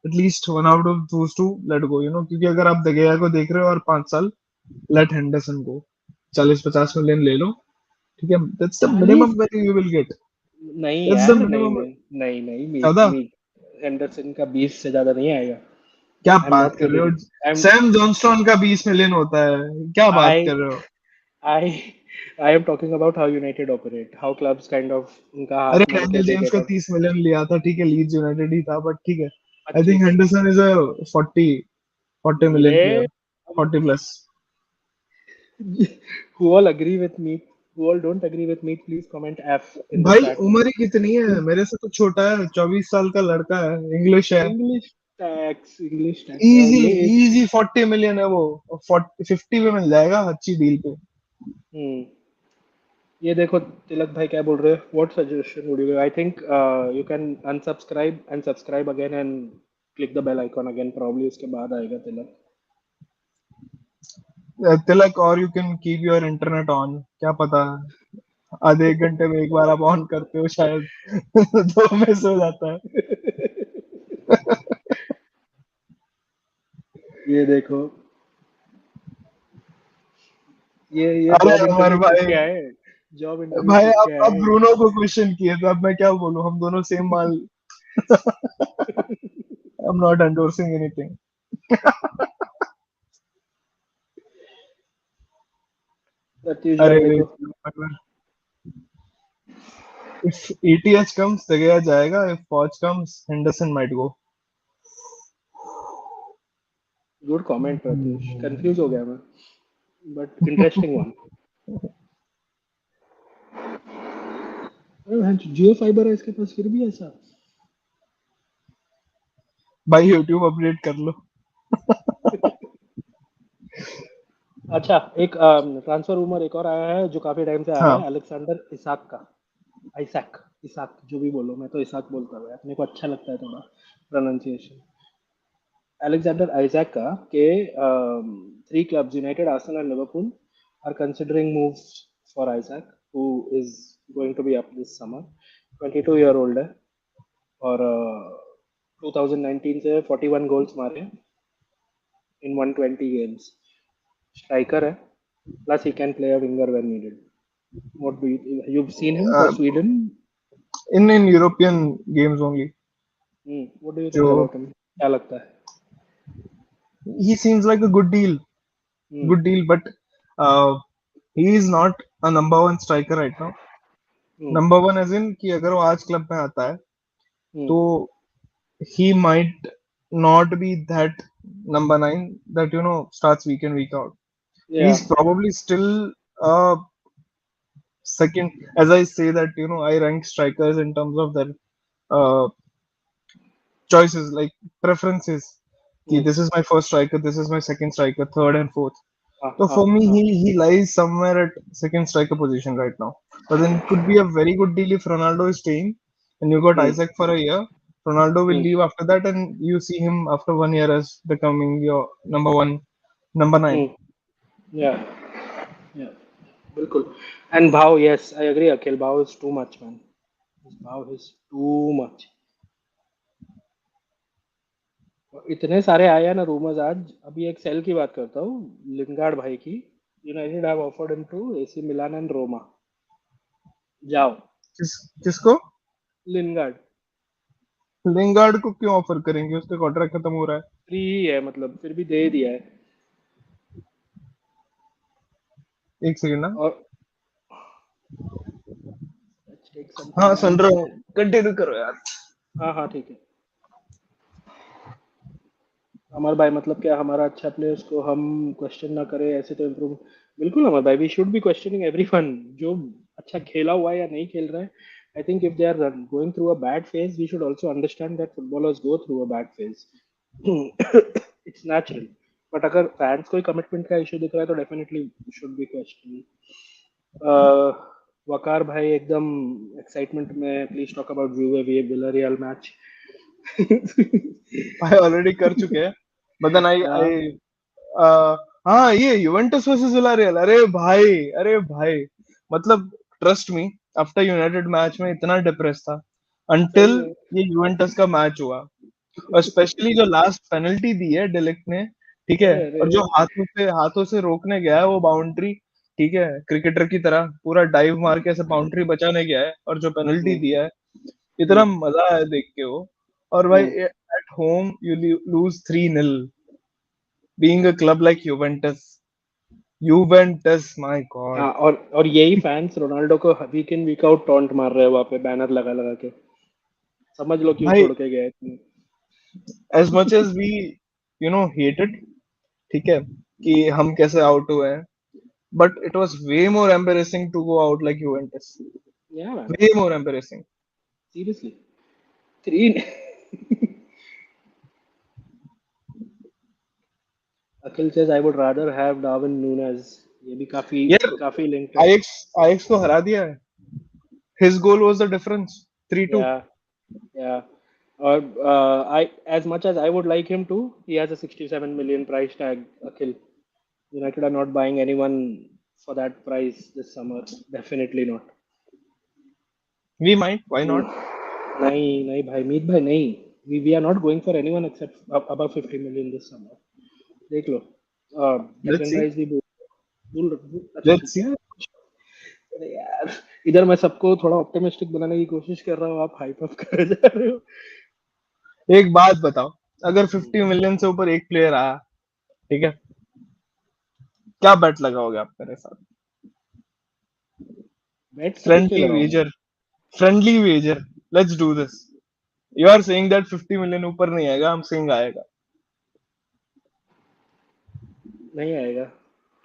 at least one out of those two let go, you know, क्योंकि अगर आप दगेया को देख रहे हो और 5 साल, let Henderson go, 40-50 million ले लो। ठीक है, that's the 40? minimum value you will get. नहीं That's the यार, नहीं minimum। नहीं नहीं नहीं, मीट 14? मीट एंडरसन का 20 से ज्यादा नहीं आएगा। क्या आई एम बात नॉट कर रहे किडिंग। हो? आई एम सैम जॉनस्टोन का 20 मिलियन होता है, क्या बात आई कर रहे हो? I I am talking about how United operate, how clubs kind of उनका अरे हाथ मोड़ के डैनियल दे जेम्स को देता। 30 मिलियन लिया था, ठीक है, लीड्स यूनाइटेड ही था, बट ठीक है। आई think 25। Henderson is a 40 million ये player, 40 plus. who all agree with me, who all don't agree with me, please comment F in the भाई chat. उम्र ही कितनी है, मेरे से तो छोटा है, 24 साल का लड़का है, इंग्लिश है। इंग्लिश टैक्स यार इजी, ये एक। इजी 40 मिलियन है वो। 50 पे मिल जाएगा अच्छी डील पे। हम्म ये देखो तिलक भाई क्या बोल रहे हैं, what suggestion would you, I think you can unsubscribe and subscribe again and click the bell icon again, probably उसके बाद आएगा तिलक। तिलक, और you can keep your internet on, क्या पता आधे एक घंटे में एक बार आप ऑन करते हो शायद तो मिस हो जाता है। ये देखो, ये अरे जॉब अमर इंटरव्यू पूछ भाई, के आए, जॉब इंटरव्यू भाई पूछ के आप आए। ब्रूनो को क्वेश्चन किए तो अब मैं क्या बोलूं, हम दोनों same mall. I am not endorsing anything. Satish अरे भाई देखो, if ETH comes तो गया जाएगा, if Poch comes Henderson might go। Good comment Pratyush, confuse हो गया मैं, बट इंटरेस्टिंग वन। अरे जियो फाइबर है इसके पास फिर भी ऐसा। भाई यूट्यूब अपडेट कर लो। अच्छा एक ट्रांसफर रूमर एक और आया है जो काफी टाइम से आ रहा है, हाँ। अलेक्जेंडर इसाक का। आइसैक, इसाक जो भी बोलो, मैं तो इसाक बोलता हूँ, अपने को अच्छा लगता है थोड़ा प्रोनाउंसिएशन। अलेक्जेंडर आइजैक का के 3 clubs United, Arsenal and Liverpool are considering moves for Isak, who is going to be up this summer. 22-year-old है और 2019 से 41 goals मारे in 120 games. Striker है, plus he can play a winger when needed. What do you've seen him for Sweden? in European games only. What do you think about him? क्या लगता है? He seems like a good deal. Good deal, but he is not a number one striker right now. Number one as in कि अगर वो आज club में आता है तो he might not be that number 9 that starts week in week out. Yeah. He's probably still second, as I say that I rank strikers in terms of their uh, choices, like preferences. This is my first striker, this is my second striker, third and fourth. So for me, he lies somewhere at second striker position right now. But then it could be a very good deal if Ronaldo is staying and you got Isaac for a year. Ronaldo will leave after that, and you see him after 1 year as becoming your number 1, number 9. Yeah, yeah, बिल्कुल. And Bhau, yes, I agree. Akhil, Bhau is too much, man. Bhau is too much. इतने सारे आए हैं ना rumours आज. अभी एक cell की बात करता हूँ, लिंगार्ड भाई की. United have offered him to AC Milan and Roma. जाओ. किसको? लिंगार्ड. लिंगार्ड को क्यों ऑफर करेंगे? उसका कॉन्ट्रैक्ट खत्म हो रहा है. फ्री ही है, मतलब फिर भी दे दिया है. एक सेकंड ना. और हाँ सुन रहा हूँ, कंटिन्यू करो यार. हाँ ठीक है. अमर भाई, मतलब क्या हमारा अच्छा प्लेयर्स को हम क्वेश्चन ना करें ऐसे तो इम्प्रूव. बिल्कुल अमर भाई, we should be questioning everyone जो अच्छा खेला हुआ है या नहीं खेल रहा है. आई think if they are going through a bad phase, we should also understand that footballers go through a bad phase. It's natural. But अगर फैंस को कमिटमेंट का इशू दिख रहा है तो definitely should be questioning. Waqar भाई एकदम एक्साइटमेंट में, please talk about Villarreal match. भाई ऑलरेडी कर चुके हैं. बट देन आई हाँ, ये यूवेंटस वर्सेस विलारियल. अरे भाई मतलब trust me, after United match में इतना डिप्रेस था अंटिल ये यूवेंटस का मैच हुआ. और स्पेशली जो लास्ट पेनल्टी दी है डिलिक्ट ने, ठीक है, और जो हाथों से रोकने गया है वो बाउंड्री, ठीक है, क्रिकेटर की तरह पूरा डाइव मार के ऐसे बाउंड्री बचाने गया है, और जो पेनल्टी दिया है, इतना मजा आया देख के वो. और भाई at home you lose 3-0 being a club like Juventus, my god. हाँ, और यही फैंस रोनाल्डो को वीक इन वीक आउट टॉन्ट मार रहे हैं वहां पे, बैनर लगा लगा के. समझ लो क्यों छोड़ के गए. as much as we hate it, ठीक है, कि हम कैसे आउट हुए हैं, but it was way more embarrassing to go out like Juventus. Yeah, man. Way more embarrassing. Seriously. 3. Akhil says I would rather have Darwin Núñez. ये भी काफी लिंक है. Ajax को हरा दिया है. His goal was the difference. 3-2. Yeah. Or as much as I would like him to, he has a 67 million price tag. Akhil, United are not buying anyone for that price this summer. Definitely not. We might. Why not? नहीं भाई, मीत भाई नहीं. We are not going for anyone except above 50 million this summer. देख लो. Let's see. Let's see. अरे यार, इधर मैं सबको थोड़ा ऑप्टिमिस्टिक बनाने की कोशिश कर रहा हूँ, आप हाइप अप कर जा रहे हो. एक बात बताओ, अगर 50 मिलियन से ऊपर एक प्लेयर आया, ठीक है, क्या बेट लगाओगे आप मेरे साथ? Friendly wager. Let's do this. You are saying that 50 million ऊपर नहीं आएगा, हम सेइंग आएगा. नहीं आएगा.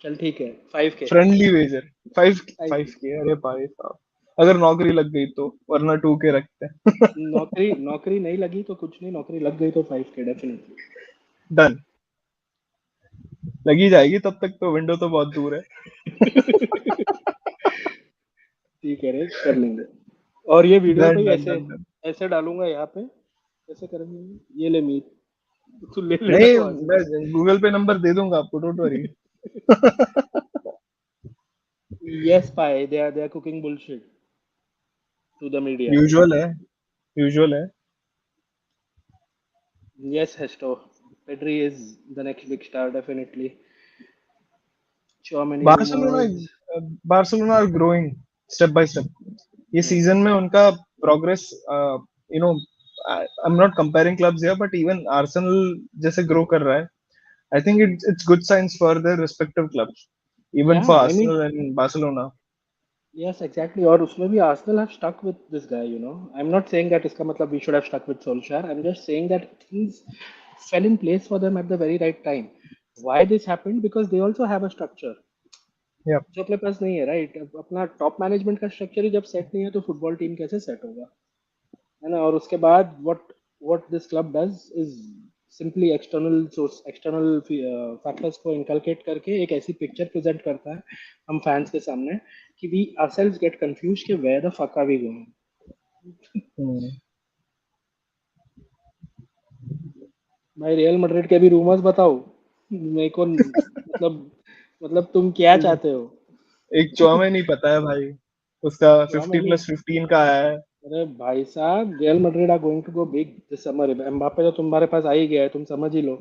चल ठीक है, 5K फ्रेंडली वेजर. 5K. अरे भाई साहब, अगर नौकरी लग गई तो, वरना 2K रखते हैं. नौकरी नहीं लगी तो कुछ नहीं, नौकरी लग गई तो 5K डेफिनेटली. डन. लगी जाएगी, तब तक तो विंडो तो बहुत दूर है. ठीक है रे, कर लेंगे. और ये वीडियो तो ऐसे डालूंगा यहाँ पे. कैसे करेंगे? ये ले मीत, तू ले ले. नहीं, मैं गूगल पे नंबर दे दूंगा आपको, don't worry. Yes, Pai, they are cooking bullshit to the media. Usual है. Yes, Hesto. Pedri is the next big star, definitely. So many Barcelona rumors. Barcelona are growing step by step. ये Hmm. Season में उनका progress, you know, I am not comparing clubs here, but even Arsenal जैसे grow कर रहा है, आई थिंक it's good signs for their respective clubs, even Yeah, for I mean, Arsenal and Barcelona. yes, exactly. और उसमें भी Arsenal have stuck with this guy, you know. I'm not saying that इसका मतलब we should have stuck with Solskjaer. I'm just saying that things fell in place for them at the very right time. Why this happened? Because they also have a structure. Yeah. जो अपने पास नहीं है, right? अपना top management का structure ही जब set नहीं है तो फुटबॉल टीम कैसे सेट होगा, है ना? और उसके बाद what this club does is simply external source, external factors को इनकलकेट करके एक ऐसी पिक्चर प्रेजेंट करता है हम फैंस के सामने कि वी आवरसेल्व्स गेट कंफ्यूज कि where the fuck are we going. Hmm. भाई रियल मैड्रिड के भी रूमर्स बताओ मेरे को, मतलब तुम क्या चाहते हो? एक चौमे नहीं पता है भाई, उसका जो 50+15 का आया है. अरे भाई साहब, Real Madrid are going to go big this summer. Mbappe तो तुम्हारे पास आ ही गया है, तुम समझ ही लो.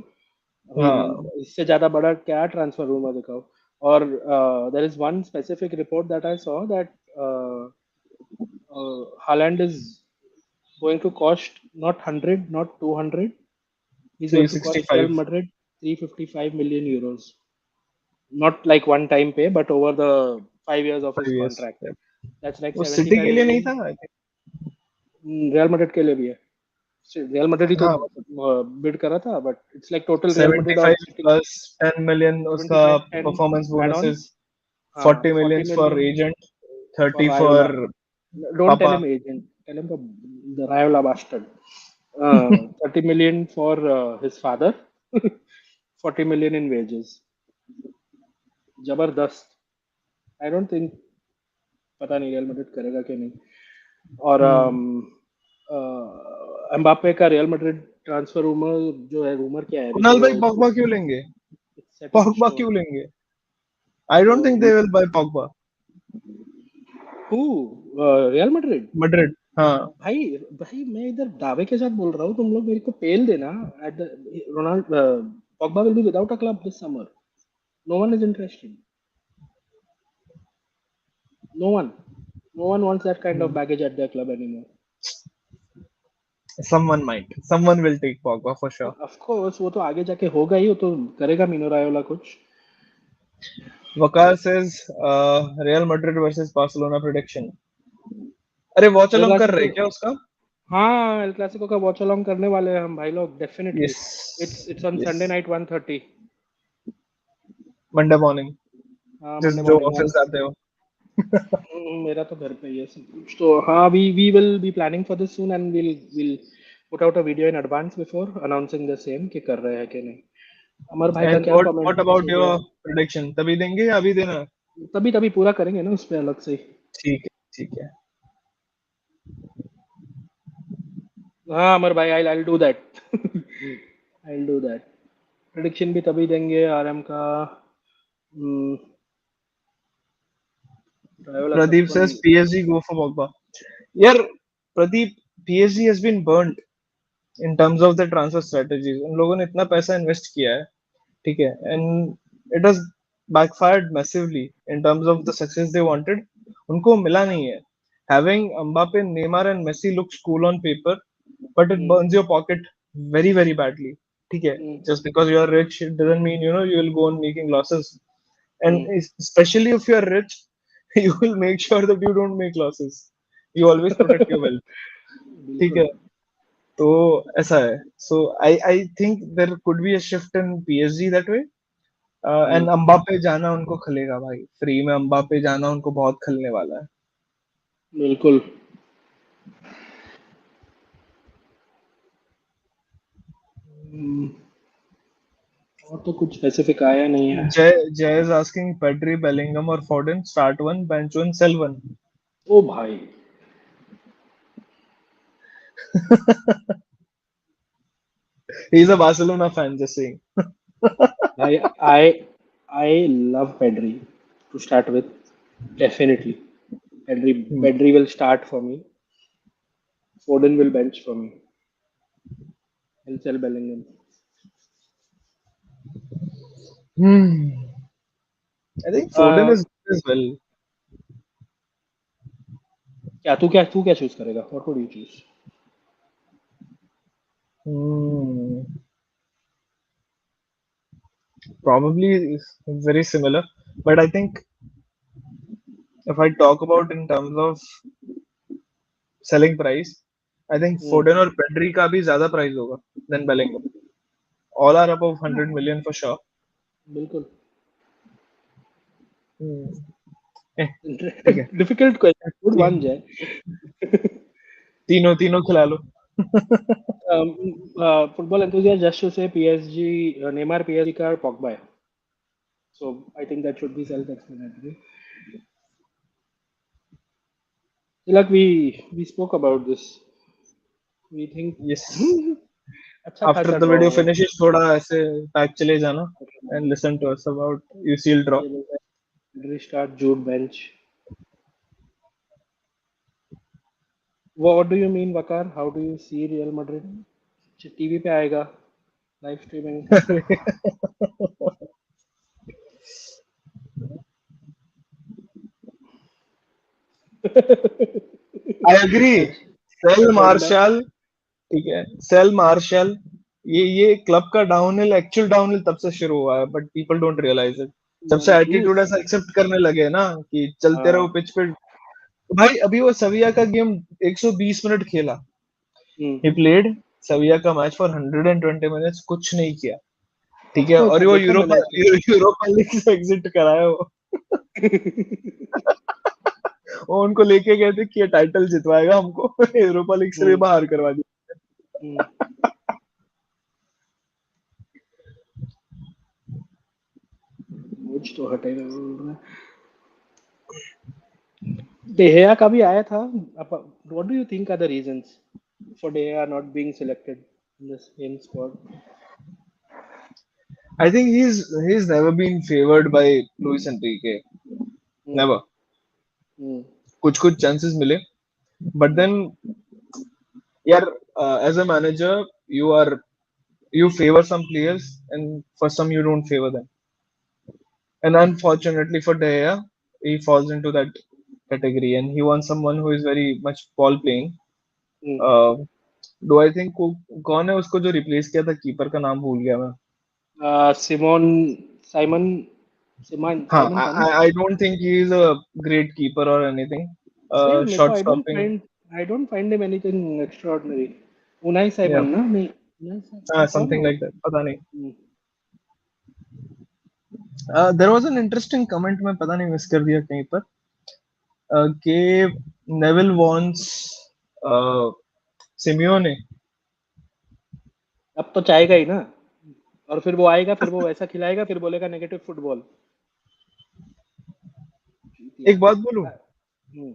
अभी हाँ. इससे ज्यादा बड़ा क्या ट्रांसफर रूमर दिखाओ. और there is one specific report that I saw that Haaland is going to cost not 100, not 200. He's going to cost Real 365. Madrid 355 million euros. Not like one time pay, but over the 5 years of his 5 years. contract. Yeah. That's like वो city 75 के लिए नहीं million. था, I think. Real Madrid के लिए भी है. Real Madrid ही तो हाँ. बिड करा था, but it's like total real Madrid और 75 सिटी. plus 10 million उसका 75 10 performance एड bonuses, ऑन्स. हाँ, 40 40 millions for million agent, for 30 for Raiola. Don't tell Papa. him agent. Tell him the Raiola bastard. 30 million for his father. 40 million in wages. जबरदस्त. आई don't think, पता नहीं real Madrid करेगा कि नहीं. और Mbappe का real Madrid transfer rumour जो है, रूमर क्या है अभी कुणाल तो भाई पॉगबा क्यों लेंगे? सेट इन पॉगबा स्टोन. क्यों लेंगे? I तो don't think they will buy Pogba. Who real Madrid. Madrid. हाँ. भाई भाई मैं इधर दावे के साथ बोल रहा हूँ, तुम लोग मेरे को पेल देना. At the Ronald Pogba will be without a club this summer. No one is interested. No one. No one wants that kind of baggage at their club anymore. Someone might. Someone will take Pogba for sure. Of course वो तो आगे जाके होगा ही, वो तो करेगा मीनो रायोला कुछ. Waqar says Real Madrid versus Barcelona prediction. अरे वॉच एल अलोंग कर क्लासिको. रहे क्या उसका? हाँ, एल क्लासिको का वॉच अलोंग करने वाले हैं हम भाई लोग, definitely. Yes. It's on Yes. Sunday night 1:30. Monday morning. हाँ, जिस मंडे जो मॉर्निंग ऑफिस जाते हो. मेरा तो घर पे ही है सब कुछ. तो हाँ, we will be planning for this soon and will put out a video in advance before announcing the same कि कर रहे हैं कि नहीं. अमर भाई का And क्या what कमेंट about चल रहा your है? prediction? तभी देंगे या अभी देना? तभी तभी पूरा करेंगे ना उस पे अलग से. ठीक है, ठीक है. हाँ अमर भाई, I I do that. I do that. Prediction भी तभी देंगे आरएम का. ट्रायोला Pradeep Satvan. says PSG go for Pogba. यार Pradeep, PSG has been burnt in terms of the transfer strategies. उन लोगों ने इतना पैसा इन्वेस्ट किया है, ठीक है, and it has backfired massively in terms of the success they wanted. उनको मिला नहीं है. Having Mbappe, Neymar and Messi looks cool on paper, but it burns your pocket very very badly. ठीक है, just because you are rich it doesn't mean you will go on making losses. And especially if you are rich, you will make sure that you don't make losses. You always protect your wealth. ठीक बिल्कुल. है, तो ऐसा है. So I think there could be a shift in PSG that way. And Mbappe जाना उनको खलेगा भाई, free में अम्बापे जाना उनको बहुत खलने वाला है. बिल्कुल. और तो कुछ स्पेसिफिक आया नहीं है. जय इज आस्किंग पेड्री, बेलिंगम और Foden start one, bench one, sell one. ओ भाई. He is a Barcelona fan, just saying. भाई I love Pedri to start with. Definitely. Hmm. Pedri will start for me. Foden will bench for me. He'll sell Bellingham. Hmm. I think Foden Uh, is good as well. क्या तू क्या choose करेगा? What would you choose? Hmm. Probably is very similar, but I think if I talk about in terms of selling price, I think Hmm. Foden और Pedri का भी ज़्यादा price होगा than Bellingham. All are above 100 million for sure. बिल्कुल. Hmm. Eh, ठीक है. Difficult question. Good one, तीन, Jay. तीनों तीनों खिला लो. Football enthusiast just to say PSG, Neymar PSG का Pogba है. So I think that should be self-explanatory. Like we spoke about this. We think Yes. अच्छा After खासा the draw video होगा. finishes, थोड़ा ऐसे back चले जाना and listen to us about UCL draw. ये लोग restart Jude bench. What do you mean, Vakar? How do you see Real Madrid? TV पे आएगा live streaming. I agree. Sell agenda. Marshall, ठीक है. Sell Marshall. ये club का downhill actual downhill तब से शुरू हुआ है but people don't realise it. जब से एटीट्यूड ऐसा एक्सेप्ट करने लगे ना कि चलते रहो पिच पे. भाई अभी वो सविया का गेम 120 मिनट खेला. ही प्लेड सविया का मैच फॉर 120 मिनट्स, कुछ नहीं किया. ठीक है. और वो देखा मैंने actually. यूरोपा लीग से एग्जिट कराया वो उनको लेके गए थे कि ये टाइटल जितवाएगा हमको. यूरोपा लीग से भी हम्म, बाहर करवा दिया. हम्म. मुझ तो हटेगा बोल रहा है. डेहया का भी आया था. What do you think are the reasons for De Gea not being selected in the same squad? I think he's never been favored by Luis Enrique. Hmm, Never. Hmm, कुछ कुछ chances मिले. But then, यार, as a manager, you are you favor some players and for some you don't favor them. And unfortunately for De Gea, he falls into that category and he wants someone who is very much ball playing. Hmm. Uh, do I think कौन है उसको जो replace किया था keeper का नाम भूल गया मैं. सिमोन साइमन सिमन हाँ, साइमन था ना. I don't think he is a great keeper or anything. Same मेरे को Shot stopping, I don't find him anything extraordinary. Unai yeah, Simon ना? नहीं, उनाई साइमन कौन है something वो? like that. पता नहीं. हम्म, There was an interesting comment मैं पता नहीं मिस कर दिया कहीं पर कि Neville wants uh, Simeone. अब तो चाहेगा ही ना. और फिर वो आएगा, फिर वो वैसा खिलाएगा, फिर बोलेगा नेगेटिव फुटबॉल. जीत एक यार. बात बोलूं. हम्म,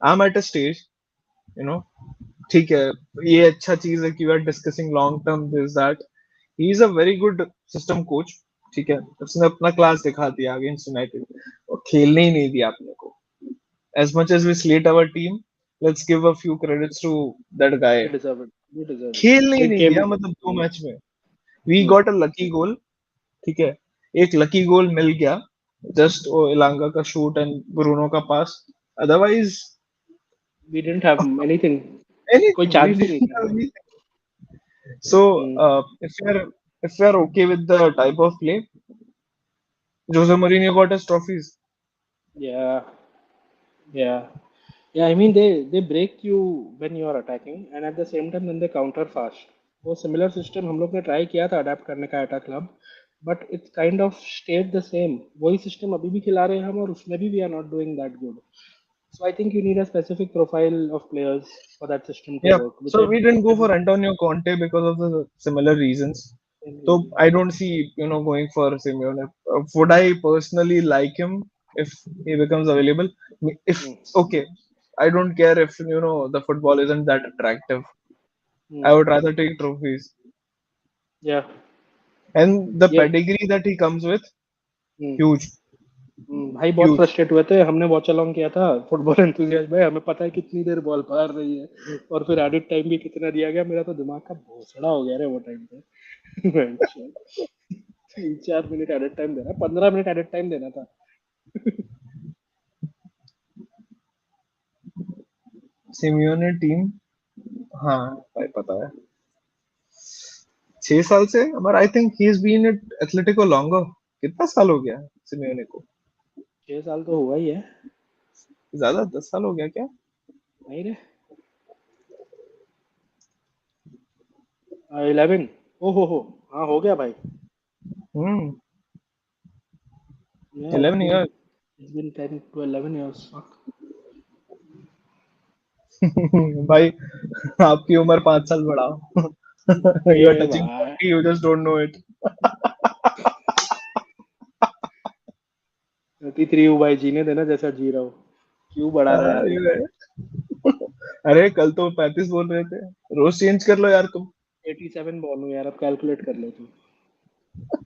I'm at a stage, you know. ठीक है. ये अच्छा चीज है कि we are discussing long term this that. He is a very good system coach. ठीक है. उसने अपना क्लास दिखा दिया अगेंस्ट यूनाइटेड. और खेलने ही नहीं दिया अपने को. As much as we slate our team, let's give a few credits to that guy. we deserve it, we deserve it. खेलने ही Big नहीं game. दिया मतलब 2 मैच में. We hmm. Got a lucky goal. ठीक है. एक लकी गोल मिल गया. Just वो इलांगा का शूट एंड ब्रूनो का पास. Otherwise We didn't have anything. कोई anything. We चांस ही नहीं didn't था. have anything. So hmm. if we are okay with the type of play, Jose Mourinho got his trophies. Yeah, yeah. Yeah, I mean they break you when you are attacking and at the same time then they counter fast. वो similar system हम लोग ने try किया था adapt करने का at a club, but it kind of stayed the same. वही system अभी भी खिला रहे हैं हम और उसमें भी we are not doing that good. So I think you need a specific profile of players for that system to Yeah. work, which So we didn't go I for Antonio Conte because of the similar reasons. same So reason. I don't see, going for Simeone. Would I personally like him if he becomes available? If Hmm. okay, I don't care if the football isn't that attractive. Hmm. I would rather take trophies. Yeah. And the Yeah. pedigree that he comes with, Hmm. huge. भाई बहुत Huge. Frustrate हुए थे, हमने watch along किया था football enthusiast भाई, हमें पता है कितनी देर बॉल पार रही है और फिर एडिट टाइम भी कितना दिया गया, मेरा तो दिमाग का भोसड़ा हो गया रे वो टाइम पे। अच्छा, 3-4 मिनट एडिट टाइम देना, 15 मिनट एडिट टाइम देना था। सिमियोने टीम, हाँ भाई पता है। 6 साल से, but I think he's been at Atletico longer. कितना साल हो गया सिमियोने को? 6 साल तो हुआ ही है। ज्यादा, 10 साल हो गया क्या? नहीं रे, 11। हो, हाँ हो गया भाई। हम्म। Yeah, 11 years. it's been 10 to 11 years. Fuck. भाई आपकी उम्र 5 साल बढ़ाओ। You are ए touching भाई, 40, you just don't know it. 33 हूँ भाई, जीने देना जैसा जी रहा हूँ, क्यों बढ़ा रहा है हाँ, आगे। अरे कल तो 35 बोल रहे थे। रोज चेंज कर लो यार तुम। 87 बॉर्न हूँ यार, अब कैलकुलेट कर ले तू,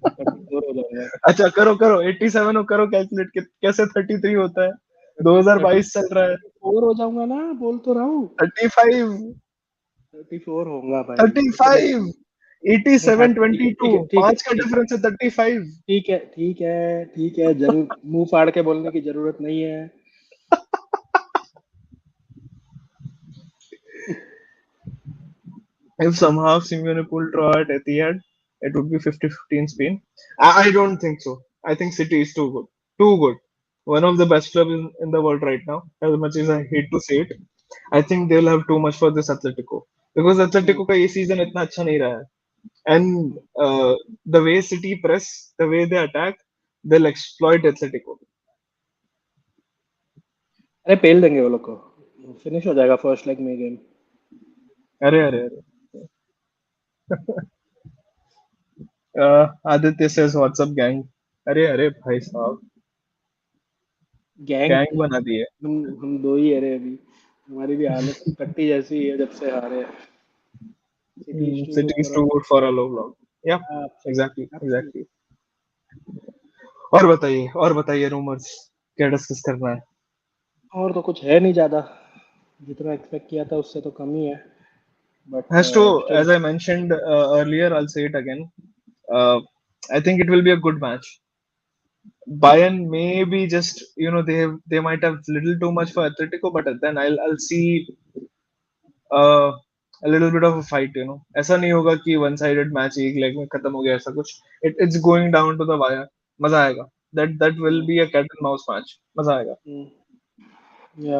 34 हो जाऊंगा। अच्छा करो करो, 87 हो, करो कैलकुलेट, कैसे 33 होता है? 30 2022 चल रहा है। 34 हो जाऊंगा ना, बोल तो रहा हूँ। 35। 34 होऊंगा भाई, इतने। 35। नहीं हाँ 87, ठीक है, 22, ठीक है, ठीक है, 5 का ठीक है, डिफरेंस है 35। ठीक है, ठीक है, ठीक है, जरूर मुंह फाड़ के बोलने की जरूरत नहीं है। If somehow Simeone pulled draw at Etihad, it would be 50-50 in Spain. I don't think so. I think City is too good. Too good. One of the best clubs in the world right now. As much as I hate to say it, I think they'll have too much for this Atletico. Because hmm, Atletico का ये season इतना अच्छा नहीं रहा है. And the way City press, the way they attack, they'll exploit Atletico. अरे पेल देंगे वो लोग को, फिनिश हो जाएगा फर्स्ट लेग में गेम। अरे अरे अरे. Aditya says, "What's up, gang?" अरे अरे भाई साहब, गैंग, गैंग बना दिए. हम दो ही है रे अभी, हमारी भी हालत टट्टी जैसी ही है जब से हारे। City is too City good is for too us. good for a low block. Yeah, exactly, absolutely, exactly. Absolutely. और बताइए रूमर्स, क्या डिस्कस करना है? और तो कुछ है नहीं ज्यादा, जितना एक्सपेक्ट किया था उससे तो कम ही है, but Has to, still. as I mentioned earlier, I'll say it again. Uh, I think it will be a good match. Bayern maybe just, they might have little too much for Atletico, but then I'll see uh, a little bit of a fight. ऐसा नहीं होगा कि one sided match एक leg में खत्म हो गया, ऐसा कुछ. It's going down to the wire. मजा आएगा. That will be a cat and mouse match. मजा आएगा. या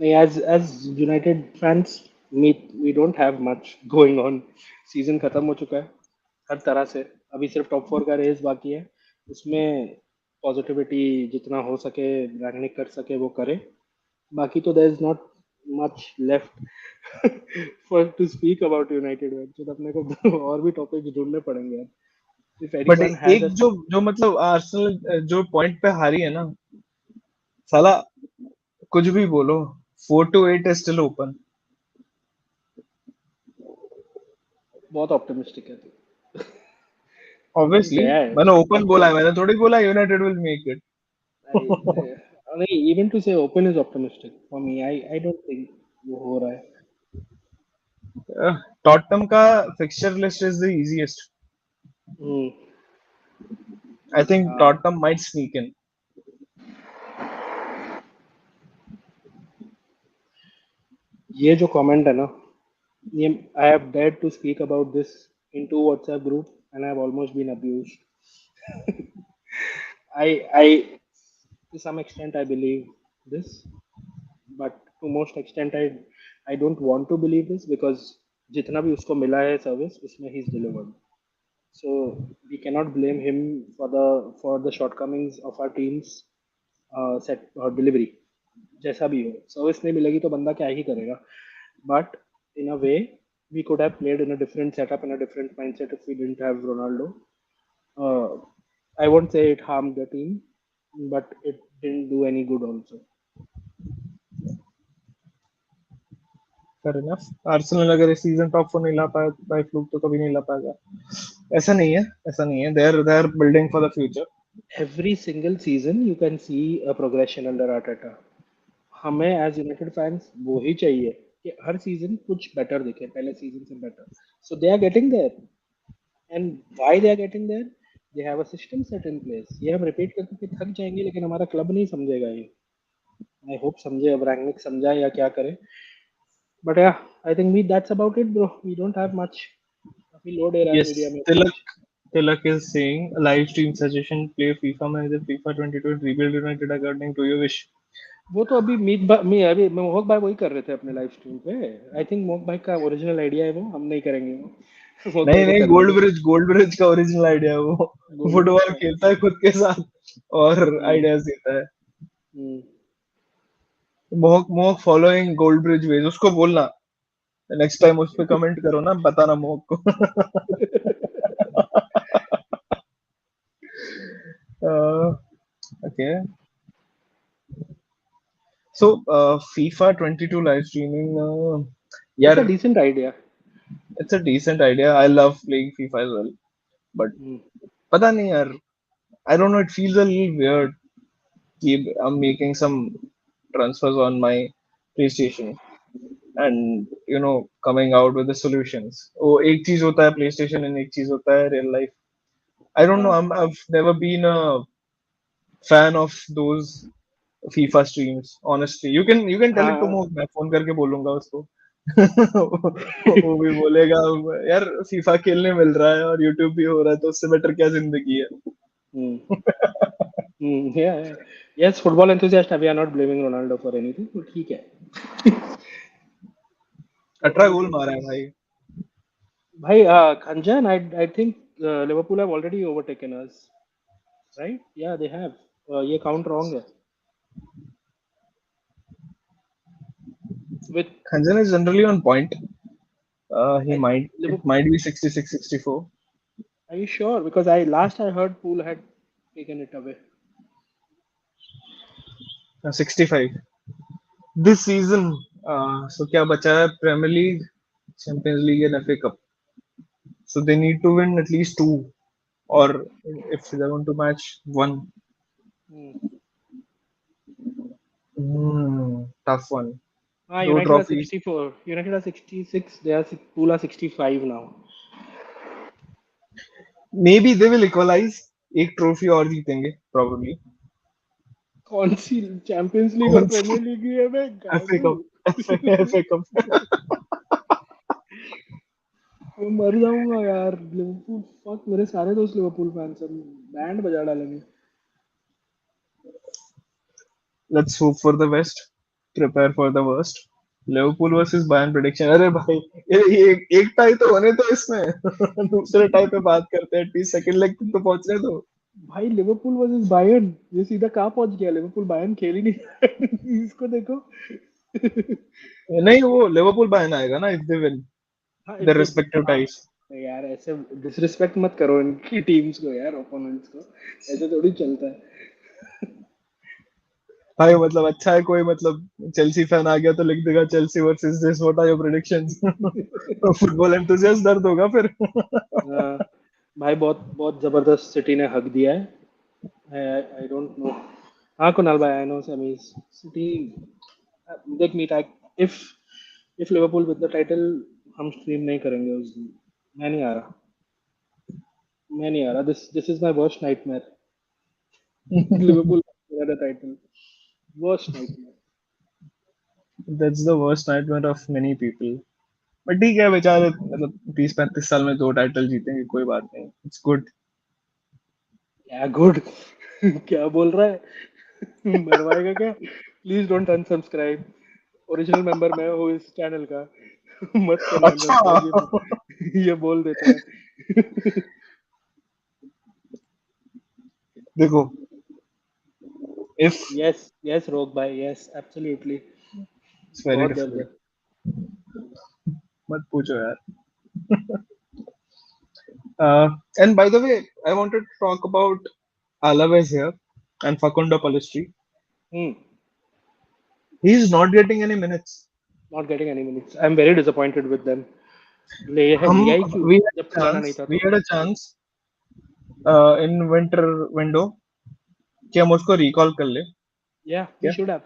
नहीं, as United fans, we don't have much going on. Season खत्म हो चुका है हर तरह से, अभी सिर्फ टॉप 4 का रेस बाकी है, उसमें पॉजिटिविटी जितना हो सके, रैंकनिक कर सके वो करे, बाकी तो there is not much left for to speak about United match, तो अपने को और भी टॉपिक ढूंढने पड़ेंगे यार, इफ बट एनीवन हैज एक अ। जो जो मतलब आर्सेनल जो पॉइंट पे हारी है ना, साला, कुछ भी बोलो, 4-8 is still open. बहुत ऑप्टिमिस्टिक है तू। अब Obviously, गया है, मैंने ओपन अब बोला गया। है, मैंने थोड़ी बोला यूनाइटेड विल मेक इट. नहीं नहीं, even to say open is optimistic for me, I don't think वो हो रहा है। टॉटनम का fixture list is the easiest. Hmm, I think हाँ, टॉटनम माइट स्नीक इन. ये जो कमेंट है ना, ये I have dared to speak about this in to WhatsApp group and I have almost been abused. I to some extent I believe this, but to most extent I don't want to believe this, because जितना भी उसको मिला है service उसमें ही is delivered, so we cannot blame him for the shortcomings of our team's set delivery, जैसा भी हो सर्विस नहीं मिलेगी तो बंदा क्या ही करेगा, but in a way we could have played in a different setup, in a different mindset if we didn't have Ronaldo. uh, I won't say it harmed the team, but it didn't do any good also. Fair enough. Arsenal अगर इस season top 4 नहीं ला पाया by fluke, तो कभी नहीं ला पाएगा. ऐसा नहीं है, ऐसा नहीं है. They are building for the future. every single season you can see a progression under Arteta. हमें एज यूनाइटेड फैंस वो ही चाहिए कि हर सीजन कुछ बेटर दिखे, पहले सीजन से better. So they are getting there. And why they are getting there? They have a system set in place. ये हम रिपीट करके के थक जाएंगे लेकिन हमारा क्लब नहीं समझेगा ये. आई होप समझे, अब रैंगनिक समझा या क्या करे. But yeah, I think we that's about it bro. We don't have much. काफी लो दे रहा है Yes, मीडिया में Tilak कुछ. Tilak is saying a live stream suggestion: play FIFA Manager FIFA 22 and rebuild United according to your wish. वो तो अभी अभी मोहक भाई वही कर रहे थे अपने लाइव स्ट्रीम पे. आई थिंक मोहक भाई का ओरिजिनल आइडिया है वो, हम नहीं करेंगे वो. मोहक भाई नहीं को नहीं, करने दो. गोल्ड ब्रिज का ओरिजिनल आइडिया है वो. गोल्ड ब्रिज फुटबॉल का. खेलता है खुद के साथ और हम्म. आइडियाज देता है. हम्म. मोहक मोहक फॉलोइंग गोल्ड ब्रिज वेज, उसको बोलना नेक्स्ट टाइम उस पे कमेंट करो ना, बताना मोहक को. Okay, so FIFA 22 live streaming, it's a यार, decent idea. it's a decent idea. I love playing FIFA as well, but पता नहीं यार, I don't know, it feels a little weird कि I'm making some transfers on my PlayStation and coming out with the solutions. वो एक चीज होता है PlayStation and एक चीज होता है real life. I don't know. हाँ. I've never been a fan of those FIFA streams. Honestly, you can tell it to हाँ. Mo. मैं फोन करके बोलूंगा उसको. वो भी बोलेगा यार फीफा खेलने मिल रहा है और यूट्यूब भी हो रहा है, तो उससे बेटर क्या जिंदगी है. Yeah. Yes, football enthusiast. We are not blaming Ronaldo for anything. तो ठीक है. 18 गोल मारा है भाई. भाई, Khanjan, I think Liverpool have already overtaken us, right? Yeah, they have. ये count wrong है. With Khanjan is generally on point. He I, might it Liverpool. might be 66, 64. Are you sure? Because I heard Pool had taken it away. 65 this season. So क्या बचा है? Premier League, Champions League and FA Cup. So they need to win at least two, or if they want to match one. Hmm. Tough one. दो United are trophies. 64. United are 66. Pool are 65 now. Maybe they will equalize. एक trophy और जीतेंगे probably. कौन सी champions league और कौन सी? Premiere league ही है मैं FA गांडू. Cup. FA cup. मैं मर जाऊंगा यार. लिवरपूल, फक, मेरे सारे दोस्त लिवरपूल फैंस हैं. बैंड बजा डालेंगे. Let's hope for the best. Prepare for the worst. Liverpool versus Bayern prediction. अरे भाई, ये एक टाई तो होने तो इसमें. दूसरे टाई पे बात करते हैं. एटलीस्ट सेकंड लेग तक तो पहुंचने दो. भाई, लिवरपूल वर्सेस बायर्न, ये सीधा कहाँ पहुंच गया. लिवरपूल बायर्न खेल ही नहीं. इसको देखो. नहीं, वो लिवरपूल बायर्न आएगा ना इफ दे विन हाँ, their respective हाँ. ties. यार, ऐसे डिसरिस्पेक्ट मत करो इनकी टीम्स को यार, ओपोनेंट्स को. ऐसे थोड़ी चलता है. भाई मतलब अच्छा है, कोई मतलब चेल्सी फैन आ गया तो लिख देगा Chelsea versus this, what are your predictions. Football enthusiast दर्द होगा फिर. हाँ, भाई, बहुत बहुत जबरदस्त सिटी ने हक दिया है. I don't know. हाँ कुणाल भाई, आई नो सेमीज सिटी. देख मीट, if if Liverpool with the title, हम स्ट्रीम नहीं करेंगे उस दिन. मैं नहीं आ रहा. मैं नहीं आ रहा. This this is my worst nightmare. Liverpool the title. Worst nightmare. That's the worst nightmare of many people. But ठीक है बेचारे, मतलब 30-35 साल में 2 टाइटल जीतेंगे, कोई बात नहीं. It's good. क्या गुड? क्या बोल रहा है? मरवाएगा क्या? Please don't unsubscribe. Original member मैं हूँ इस चैनल का. मत करना अच्छा. अनसब्सक्राइब. ये बोल देता है. देखो, if यस यस रोक भाई, यस एब्सोल्युटली. it's very बहुत दर्द है. difficult. मत पूछो यार. And by the way, I wanted to talk about Alaves here and Facundo Pallistri. Hmm. He is not getting any minutes. Not getting any minutes. I'm very disappointed with them. हम लिया ही क्यों we had जब a खिलाना chance. नहीं था We तो. had a chance in winter window. कि हम उसको रिकॉल कर ले Yeah, we क्या should have.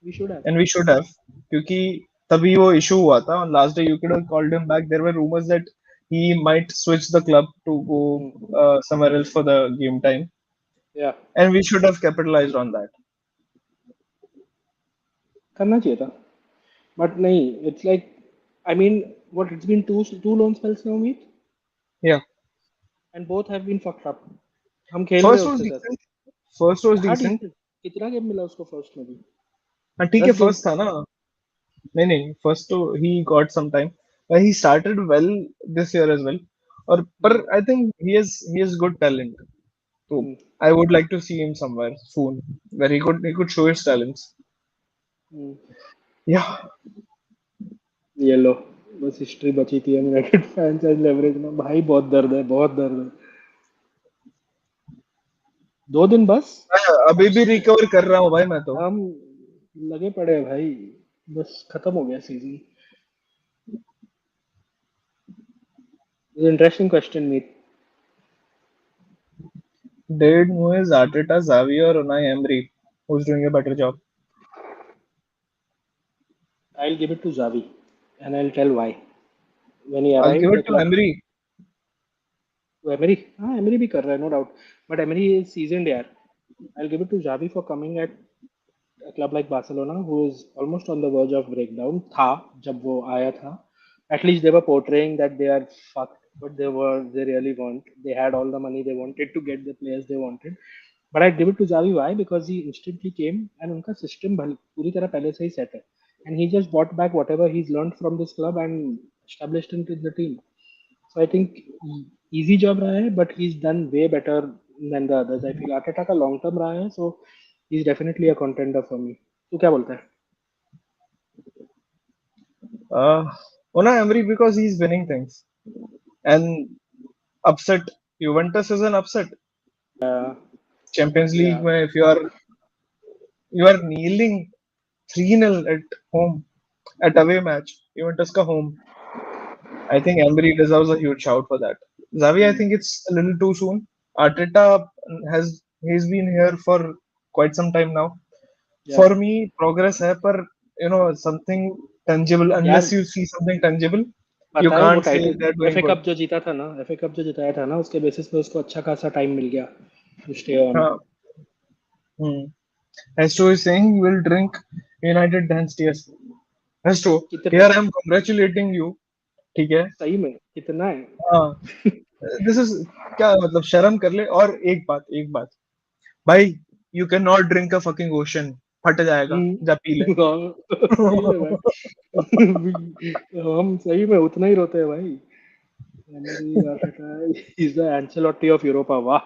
We should have. And we should have क्योंकि तभी वो इशू हुआ था on last day you could have called him back there were rumours that he might switch the club to go Hmm. somewhere else for the game time Yeah, and we should have capitalized on that. करना चाहिए था. But नहीं, it's like, I mean, what, it's been two loan spells now, Meet, Yeah, and both have been fucked up. हम खेल रहे first हैं was उसके साथ. decent, first was हाँ, decent. decent. कितना गेम मिला उसको फर्स्ट में भी? हाँ ठीक है 10 गेम. फर्स्ट था ना. नहीं नहीं फर्स्ट तो he got some time. He started well this year as well और पर I think he has good talent. So I would like to see him somewhere soon where he could show his talents. Yeah. ये लो, बस history बची थी United fans and leverage में. भाई बहुत दर्द है, बहुत दर्द है. 2 दिन बस. मैं अभी भी रिकवर कर रहा हूँ भाई मैं तो. हम लगे पड़े हैं भाई. बस खत्म हो गया season. Interesting question, Meet. Did Moyes, Arteta, Xavi or Unai Emery? Who's doing a better job? I'll give it to Xavi, and I'll tell why. When he I'll give arrived, the it to club. Emery. तो Emery, हाँ Emery भी कर रहा है, no doubt. But Emery is seasoned यार. I give it to Xavi for coming at a club like Barcelona, who is almost on the verge of breakdown. था जब वो आया था. At least they were portraying that they are fucked, but they really weren't. They had all the money they wanted to get the players they wanted. But I give it to Xavi. Why? Because he instantly came and उनका system पूरी तरह पहले से ही set है. And he just brought back whatever he's learned from this club and established it in the team. So I think easy job रहा है, but he's done way better than the others. I feel Arteta का long term रहा है, so he's definitely a contender for me. तू क्या बोलता है? Unai Emery because he's winning things. And upset. Juventus is an upset. Champions League, Yeah. mein, if you are kneeling 3-0 at home, at away match, Juventus ka home. I think Emery deserves a huge shout for that. Xavi, I think it's a little too soon. Arteta he's been here for quite some time now. Yeah. For me, progress है पर something tangible. Unless यार you see something tangible, you पता है वो can't say title they're doing FA good. Cup जो जीता था ना, एफए कप जो जिताया था ना, उसके बेसिस पे उसको अच्छा खासा टाइम मिल गया to stay on. हाँ. Astro is saying we'll drink United dance tears. Astro, कितना here I am congratulating you. ठीक है. सही में कितना है? हाँ. This is क्या मतलब शर्म कर ले. और एक बात भाई, you cannot drink a fucking ocean. फट जाएगा. जा पी ले. सही में भाई. हम सही में उतना ही रोते हैं भाई. Emery Arteta is the Ancelotti of Europa. वाह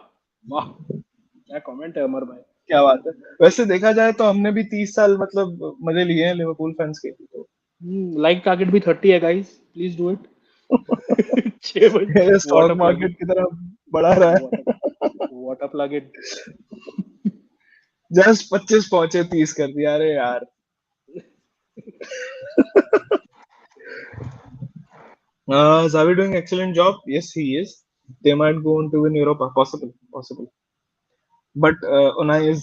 वाह, क्या कमेंट है अमर भाई. क्या बात है. वैसे देखा जाए तो हमने भी 30 साल मतलब मजे लिए हैं लिवरपूल फैंस के. लाइक टारगेट भी 30 है गाइस, प्लीज डू इट. 6 बजे स्टॉक मार्केट की तरफ बढ़ा रहा है. What a plug it. Just 25 पहुंचे 30 कर दिया. अरे यार. Xavi doing excellent job. Yes, he is. They might go on to win Europa. Possible. But Unai is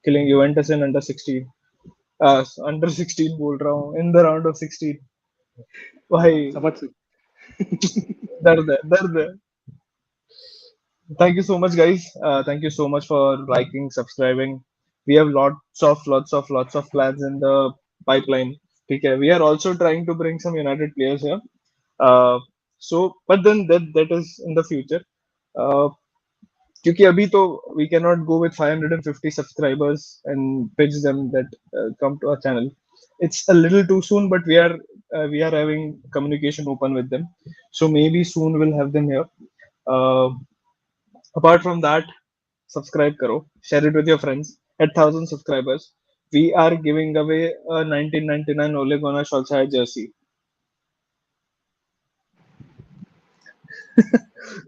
killing Juventus in under 16. Under 16 बोल रहा हूँ. In the round of 16. भाई समझ से. दर्द है. Thank you so much, guys. Thank you so much for liking, subscribing. We have lots of plans in the pipeline. Okay, we are also trying to bring some United players here. But then that is in the future. क्योंकि अभी तो we cannot go with 550 subscribers and pitch them that come to our channel. It's a little too soon, but we are having communication open with them. So maybe soon we'll have them here. Apart from that, subscribe karo, share it with your friends. At 1,000 subscribers, we are giving away a 1999 Ole Gunnar Solskjaer jersey.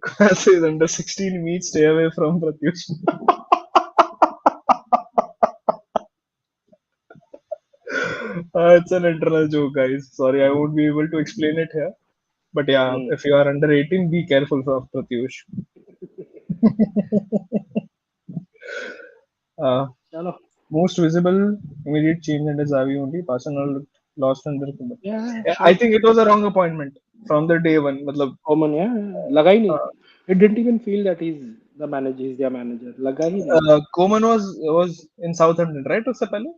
Class is under 16 meets, stay away from Pratyush. It's an internal joke, guys. Sorry, I won't be able to explain it here. But yeah, if you are under 18, be careful of Pratyush. Uh, चलो. Most visible immediate change under Xavi only. Barcelona looked lost under Koeman. Yeah, Yeah, I sure. think it was a wrong appointment from the day one. मतलब, Common, yeah. लगा ही नहीं. uh, It didn't even feel that he's the manager. He's their manager. लगा ही नहीं. Koeman was in Southampton, right? उससे पहले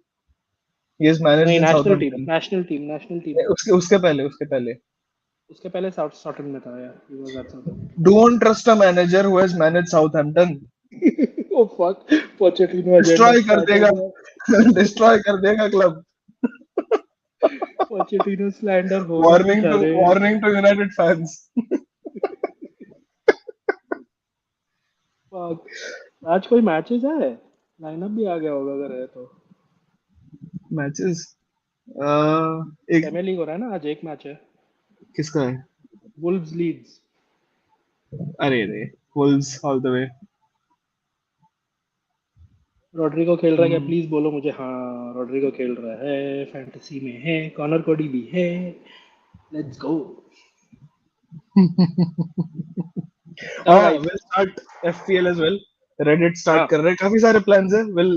he has managed नहीं, in national team, Southampton. National team, national team. उसके पहले. उसके पहले साउथ सॉटन में था यार. He was at Southampton. Don't trust a manager who has managed Southampton. Oh fuck. Pochettino agenda Destroy कर started. देगा. Destroy कर देगा club. Pochettino slander होगा Warning कुछ to अरे. warning to United fans. Fuck. आज कोई मैचेस है? लाइनअप भी आ गया होगा अगर है तो. Matches. एक प्रीमियर लीग हो रहा है ना, आज एक मैच है. किसका है? Wolves Leeds. अरे Wolves all the way. Rodrigo खेल रहा है क्या? प्लीज बोलो मुझे. हाँ, रॉड्रिगो खेल रहा है, फैंटेसी में है, कॉनर कोडी भी है. Let's go. हाँ, we'll start FPL as well. Reddit start हाँ. कर रहे हैं. काफी सारे plans हैं. We'll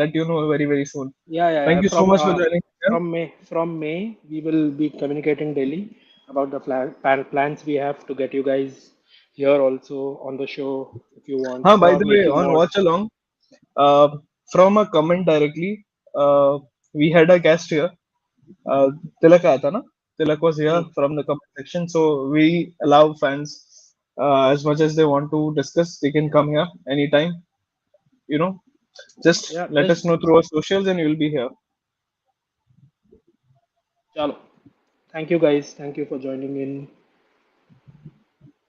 let you know very soon. Yeah. Thank you so much for joining. Yeah? From May we will be communicating daily about the plans we have to get you guys here also on the show if you want. हाँ, by Or the way, make you on mod. watch along, from a comment directly, we had a guest here. Tilak आया था ना? Tilak was here from the comment section. So we allow fans, as much as they want to discuss, they can come here anytime. You know, just Yeah, let us know through our socials and you'll be here. चलो. Thank you guys. Thank you for joining in.